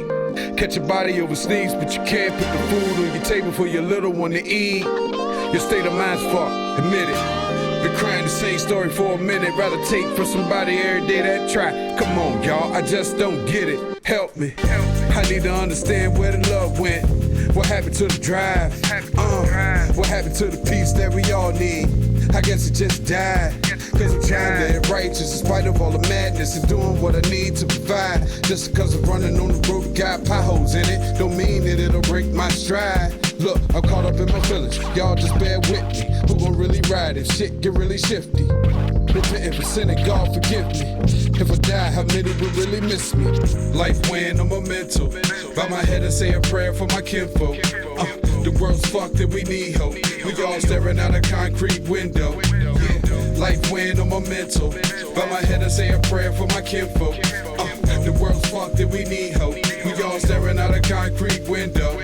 Catch a body over sneaks, but you can't put the food on your table for your little one to eat. Your state of mind's fucked, admit it. Been crying the same story for a minute, rather take from somebody every day that try. Come on, y'all, I just don't get it. Help me. I need to understand where the love went. What happened to the drive? What happened to the peace that we all need? I guess it just died. Cause I'm trying to live righteous in spite of all the madness and doing what I need to provide. Just because I'm running on the road, got potholes in it, don't mean that it'll break my stride. Look, I'm caught up in my feelings, y'all just bear with me. Who gon' really ride if shit get really shifty? Repenting for sinning, God forgive me. If I die, how many will really miss me? Life weighing on my mental. Bow my head and say a prayer for my kinfolk. The world's fucked and we need hope. We all staring out a concrete window. Yeah. Life weighing on my mental. Bow my head and say a prayer for my kinfolk. The world's fucked and we need hope. We all staring out a concrete window.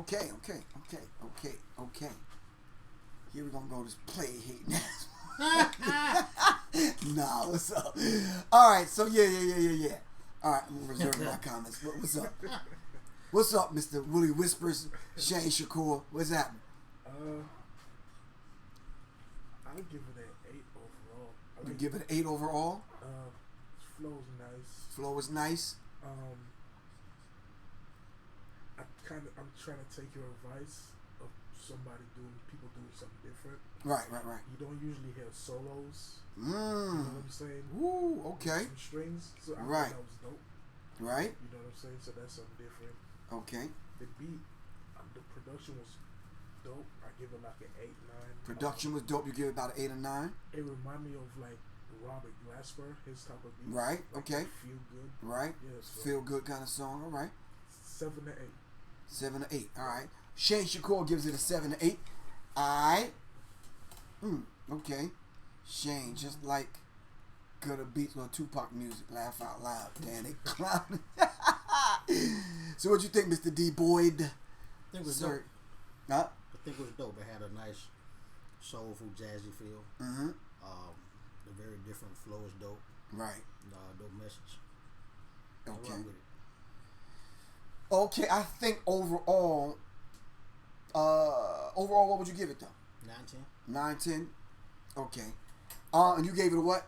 Okay. Here we're gonna go to this play hate now. Nah, what's up? All right, so yeah. All right, I'm gonna reserve my comments. What's up? What's up, Mr. Willie Whispers, Shane Shakur? What's happening? I'll give it an 8 overall. You give it an 8 overall? Flow is nice. Flow is nice. I'm trying to take your advice of people doing something different. Right. You don't usually hear solos. Mm. You know what I'm saying? Ooh, okay. Some strings. So I Right. thought that was dope. Right. You know what I'm saying? So that's something different. Okay. The beat, the production was dope. I give it like an 8, 9. Production was dope. You give it about an 8 or 9. It reminded me of like Robert Glasper, his type of beat. Right. Like Okay. Feel good. Right. Yeah, so Feel good kind of song. All right. 7 to 8. 7 to 8. All right. Shane Shakur gives it a 7 to 8. All right. Okay. Shane, just like Gutter Beats or Tupac music. Laugh out loud. Damn, they clowning. So what you think, Mr. D. Boyd? I think it was dope. Huh? I think it was dope. It had a nice soulful, jazzy feel. Mm-hmm. The very different flow is dope. Right. Dope message. Okay. I rock with it. Okay, I think overall, what would you give it though? 9, 10. 9, 10. Okay. And you gave it a what?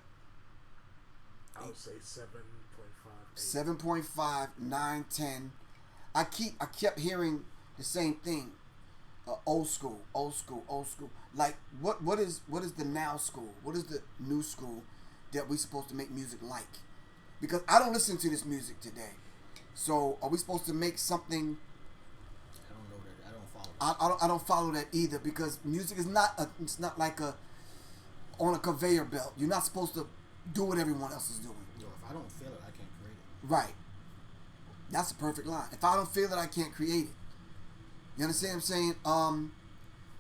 I would say 7.5. 7.5, 9, 10. I kept hearing the same thing. Old school. Like what is the now school? What is the new school that we supposed to make music like? Because I don't listen to this music today. So are we supposed to make something? I don't know that. I don't follow that. I don't follow that either, because music is it's not like on a conveyor belt. You're not supposed to do what everyone else is doing. Yo, if I don't feel it, I can't create it. Right. That's a perfect line. If I don't feel it, I can't create it. You understand what I'm saying?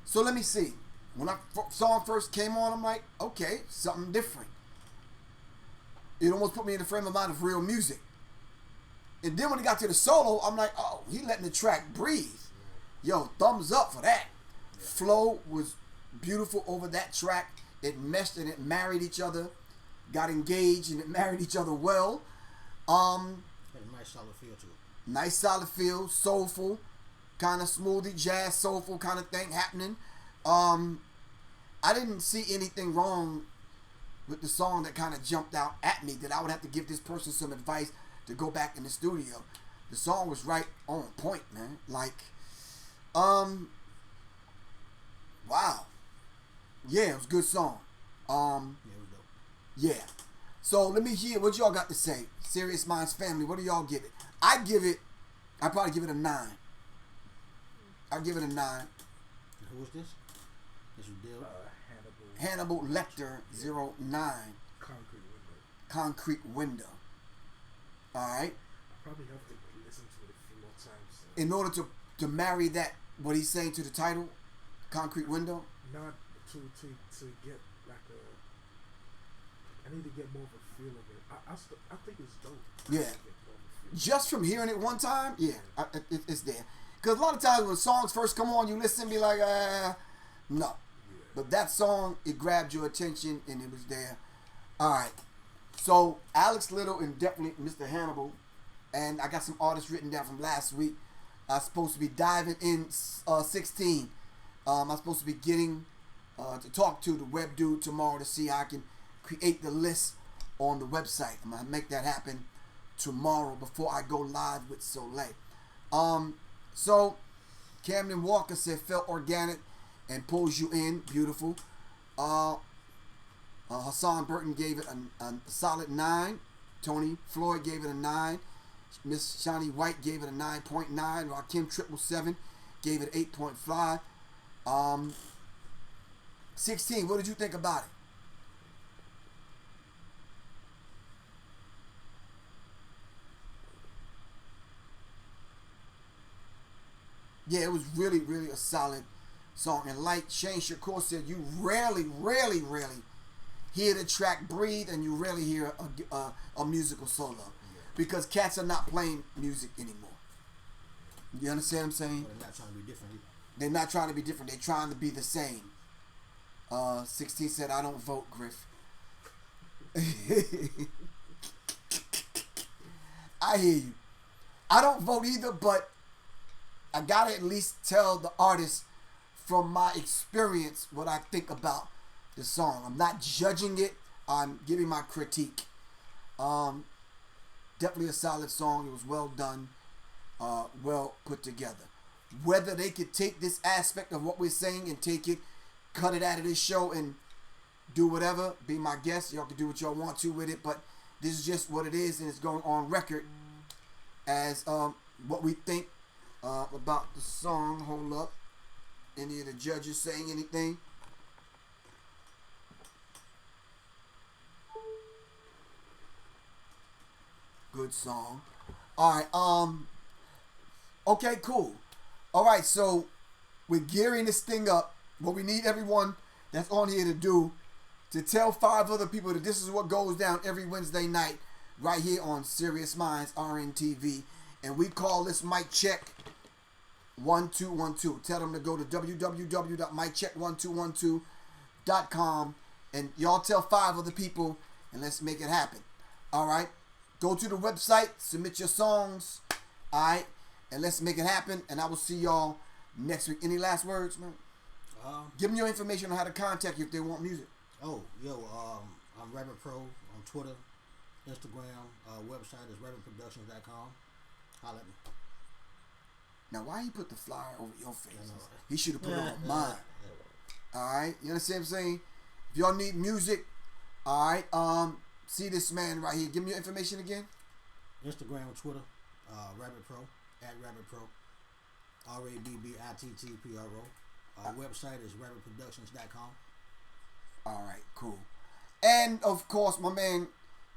So let me see. When song first came on, I'm like, okay, something different. It almost put me in the frame of mind of real music. And then when he got to the solo, I'm like, oh, he letting the track breathe. Yo, thumbs up for that. Flow was beautiful over that track. It meshed and it married each other. Got engaged and it married each other well. Had a nice solid feel to it. Nice solid feel, soulful, kind of smoothie, jazz, soulful kind of thing happening. I didn't see anything wrong with the song that kind of jumped out at me that I would have to give this person some advice to go back in the studio. The song was right on point, man. Like, wow. Yeah, it was a good song. Yeah, it was dope. Yeah. So let me hear what y'all got to say. Sirius Mindz family, what do y'all give it? I probably give it a 9. I give it a 9. And who is this? This is Dill. Hannibal Lecter 09. Concrete Window. Alright. I probably have to listen to it a few more times. In order to marry that, what he's saying to the title, Concrete Window? Not to get like I need to get more of a feel of it. I think it's dope. Yeah. Just from hearing it one time, it's there. Because a lot of times when songs first come on, you listen and be like, no. Yeah. But that song, it grabbed your attention and it was there. All right. So Alex Little and definitely Mr. Hannibal, and I got some artists written down from last week. I'm supposed to be diving in 16. I'm supposed to be getting to talk to the web dude tomorrow to see how I can create the list on the website. I'm going to make that happen tomorrow before I go live with Soleil. So Camden Walker said felt organic and pulls you in. Beautiful. Hassan Burton gave it a solid 9. Tony Floyd gave it a 9. Miss Shawnee White gave it a 9.9. Rakim 777 gave it 8.5. 16, what did you think about it? Yeah, it was really, really a solid song. And like Shane Shakur said, you rarely hear the track breathe, and you rarely hear a musical solo. Because cats are not playing music anymore. You understand what I'm saying? But they're not trying to be different either. They're not trying to be different. They're trying to be the same. 16 said, I don't vote, Griff. I hear you. I don't vote either, but I gotta at least tell the artist from my experience what I think about the song. I'm not judging it. I'm giving my critique. Definitely a solid song. It was well done, well put together. Whether they could take this aspect of what we're saying and take it, cut it out of this show and do whatever, be my guest. Y'all can do what y'all want to with it, but this is just what it is, and it's going on record as what we think about the song. Hold up. Any of the judges saying anything? Good song. Alright, okay, cool. Alright, so we're gearing this thing up. What we need everyone that's on here to do, to tell 5 other people that this is what goes down every Wednesday night right here on Sirius Mindz RNTV. And we call this Mic Check 1212. Tell them to go to www.miccheck1212.com and y'all tell 5 other people and let's make it happen. Alright? Go to the website, submit your songs, alright? And let's make it happen. And I will see y'all next week. Any last words, man? Give them your information on how to contact you if they want music. I'm Rabbit Pro on Twitter, Instagram. Website is rabbitproductions.com. Holla at me. Now, why he put the flyer over your face? He should have put it on mine. Alright? You understand what I'm saying? If y'all need music, alright, see this man right here. Give me your information again. Instagram, Twitter, Rabbit Pro, at Rabbit Pro, RABBITTPRO. Our website is rabbitproductions.com. Alright, cool. And of course, my man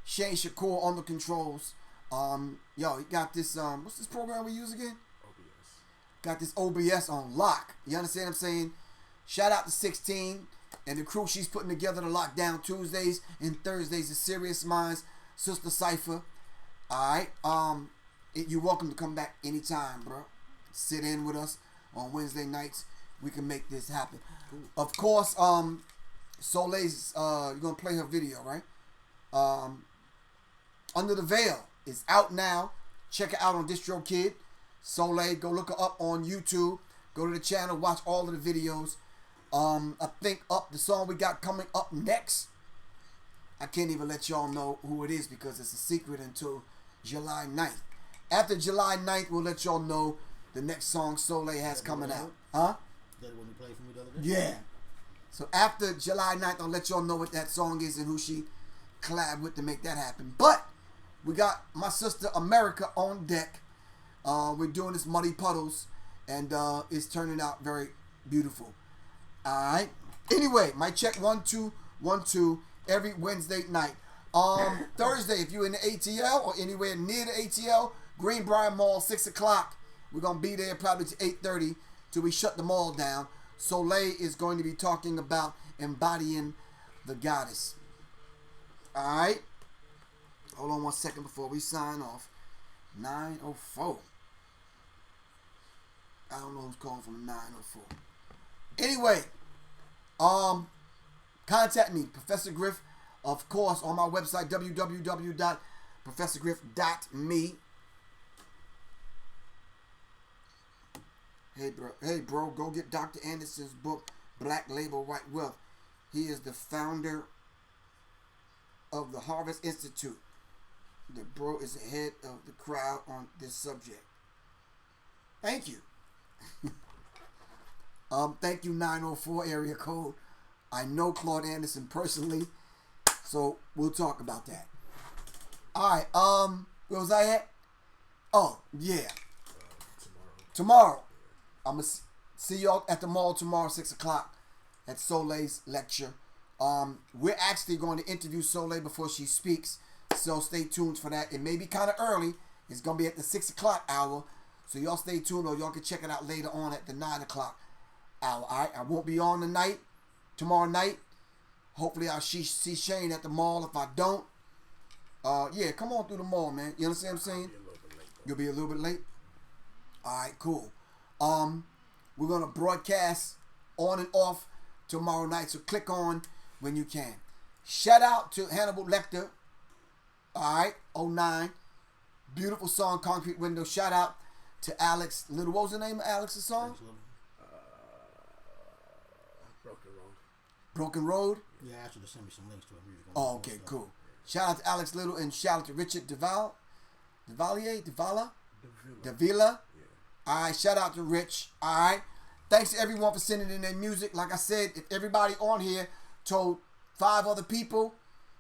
Shane Shakur on the controls. He got this what's this program we use again? OBS. Got this OBS on lock. You understand what I'm saying? Shout out to 16 and the crew she's putting together to lock down Tuesdays and Thursdays at Sirius Mindz, Sister Cypher. Alright. You're welcome to come back anytime, bro. Sit in with us on Wednesday nights. We can make this happen. Cool. Of course, Soleil's you're gonna play her video, right? Under the Veil is out now. Check it out on DistroKid. Soleil, go look her up on YouTube. Go to the channel, watch all of the videos. I think the song we got coming up next, I can't even let y'all know who it is because it's a secret until July 9th. After July 9th, we'll let y'all know the next song Soleil has coming out. Huh? That one you played for me the other day? Yeah. So after July 9th, I'll let y'all know what that song is and who she collabed with to make that happen. But we got my sister America on deck. We're doing this Muddy Puddles, and it's turning out very beautiful. Alright. Anyway, Mic Check 1212 every Wednesday night. Thursday, if you're in the ATL or anywhere near the ATL, Greenbrier Mall, 6 o'clock. We're going to be there probably to 8:30 till we shut the mall down. Soleil is going to be talking about embodying the goddess. Alright. Hold on one second before we sign off. 9:04. I don't know who's calling from 9:04. Anyway, contact me, Professor Griff, of course, on my website, www.professorgriff.me. Hey bro, go get Dr. Anderson's book, Black Label White Wealth. He is the founder of the Harvest Institute. The bro is the head of the crowd on this subject. Thank you. Thank you, 904 area code. I know Claude Anderson personally, so we'll talk about that. Alright, where was I at? Oh, yeah. Tomorrow. I'm going to see y'all at the mall tomorrow, 6 o'clock, at Soleil's lecture. We're actually going to interview Soleil before she speaks, so stay tuned for that. It may be kind of early. It's going to be at the 6 o'clock hour, so y'all stay tuned, or y'all can check it out later on at the 9 o'clock hour. All right, I won't be on tomorrow night. Hopefully I'll see Shane at the mall. If I don't, yeah, come on through the mall, man. You understand what I'm saying? You'll be a little bit late. All right, cool. We're gonna broadcast on and off tomorrow night, so click on when you can. Shout out to Hannibal Lecter. All right, 09. Beautiful song, Concrete Window. Shout out to Alex Little. What was the name of Alex's song? Broken Road. Broken Road? Yeah, I should have sent me some links to it. Oh, okay, cool. Shout out to Alex Little and shout out to Richard Davila. Yeah. All right, shout out to Rich. All right. Thanks to everyone for sending in their music. Like I said, if everybody on here told 5 other people,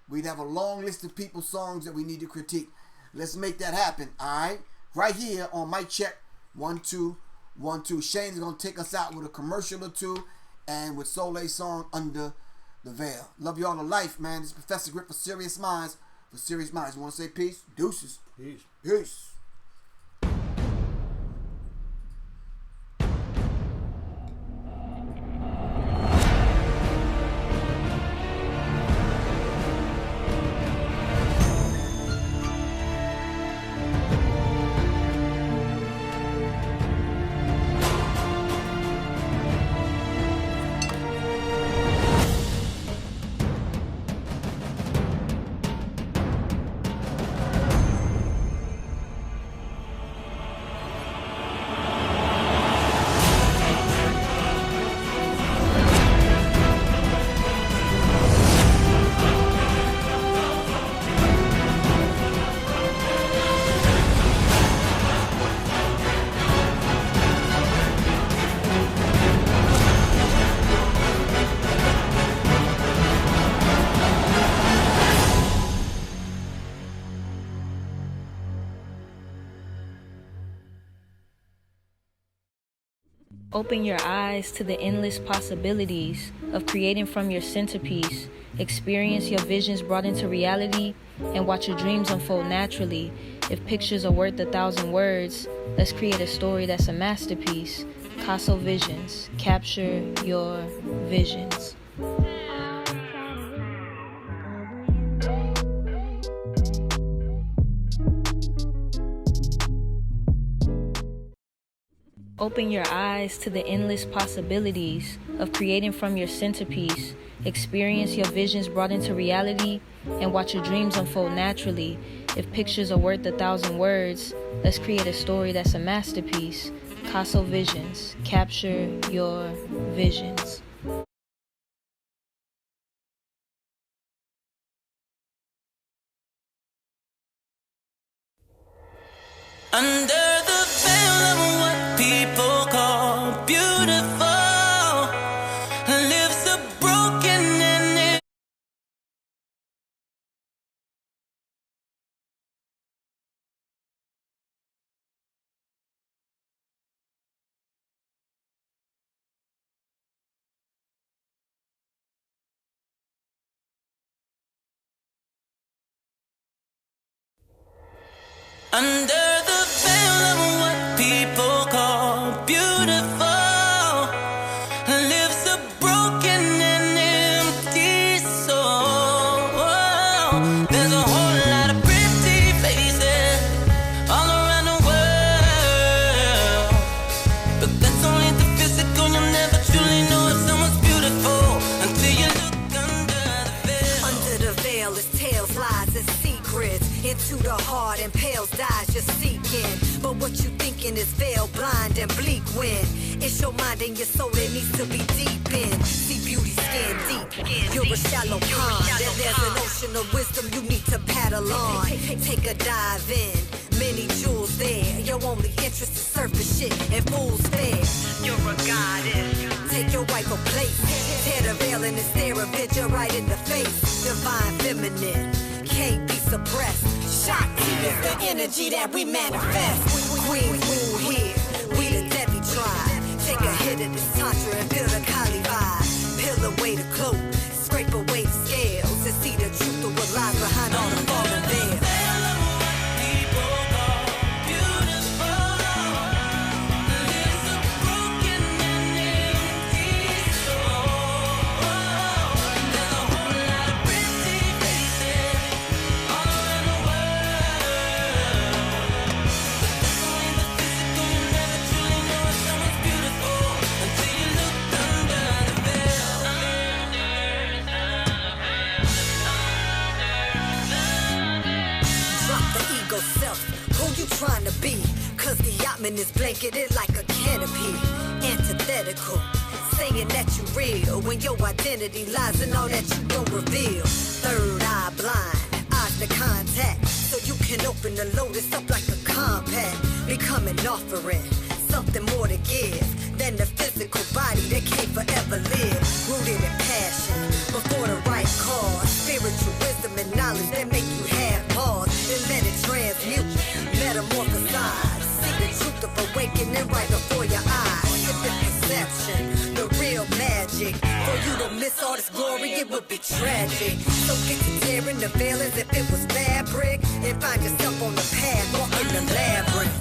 we'd have a long list of people's songs that we need to critique. Let's make that happen, all right? Right here on Mic Check 1 2 1 2. Shane's going to take us out with a commercial or two and with Soleil's song Under the Veil. Love you all to life, man. This is Professor Griff for Sirius Mindz. For Sirius Mindz. You want to say peace? Deuces. Peace. Peace. Open your eyes to the endless possibilities of creating from your centerpiece. Experience your visions brought into reality and watch your dreams unfold naturally. If pictures are worth 1,000 words, let's create a story that's a masterpiece. Caso Visions. Capture your visions. Open your eyes to the endless possibilities of creating from your centerpiece. Experience your visions brought into reality and watch your dreams unfold naturally. If pictures are worth 1,000 words, let's create a story that's a masterpiece. Caso Visions. Capture your visions. Under the veil of what people call beautiful lives a broken and under the veil of what people call beautiful lives a broken and empty soul. There's a whole lot of pretty faces all around the world, but that's only the physical. You'll never truly know if someone's beautiful until you look under the veil. Under the veil is tales, lies, and secrets. Into the heart and pales dies you're seeking. But what you thinking is veil blind and bleak when it's your mind and your soul that needs to be deep in. See beauty skin deep. You're a shallow pond and there's an ocean of wisdom you need to paddle on. Take a dive in. Many jewels there. Your only interest is surface shit and fool's fair. You're a goddess. Take your rightful place. Tear the veil and stare a bitch right in the face. Divine feminine. Can't be suppressed. Shakti is the energy that we manifest. Queen rule here. We the Devi tribe. Take a hit of this tantra and feel the Kali vibe. Peel away the cloak. Scrape away the scales and see the truth of what lies behind all the fallen veils. Never is blanketed like a canopy. Antithetical, saying that you real when your identity lies in all that you don't reveal. Third eye blind, eyes to contact, so you can open the lotus up like a compact. Become an offering, something more to give than the physical body that can't forever live. Rooted in passion, before the right cause. Spiritual wisdom and knowledge that make you have pause. Then let it transmute, metamorphosize. See the truth of awakening right before your eyes. If the perception, the real magic. For you to miss all this glory, it would be tragic. So get to tearing the veil as if it was fabric, and find yourself on the path, walking the labyrinth.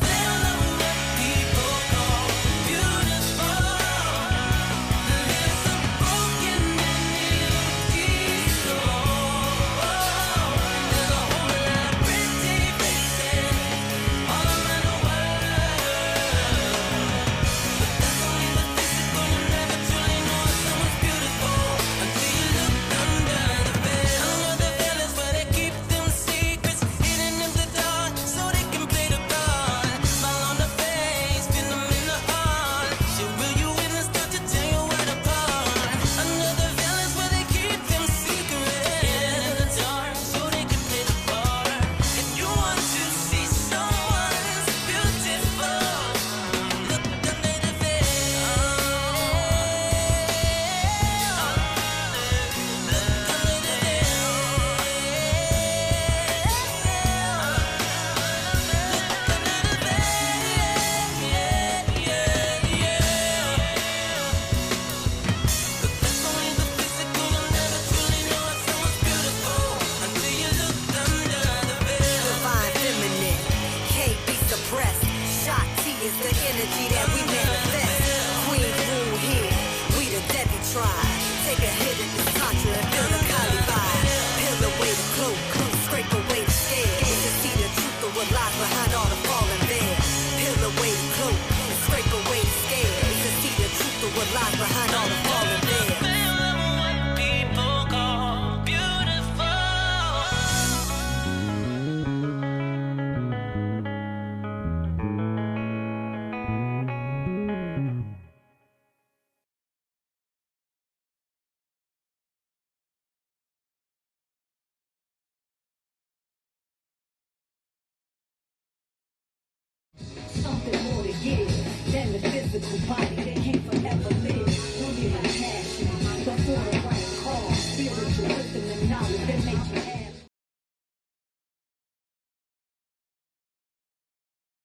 Something more to give than the physical body.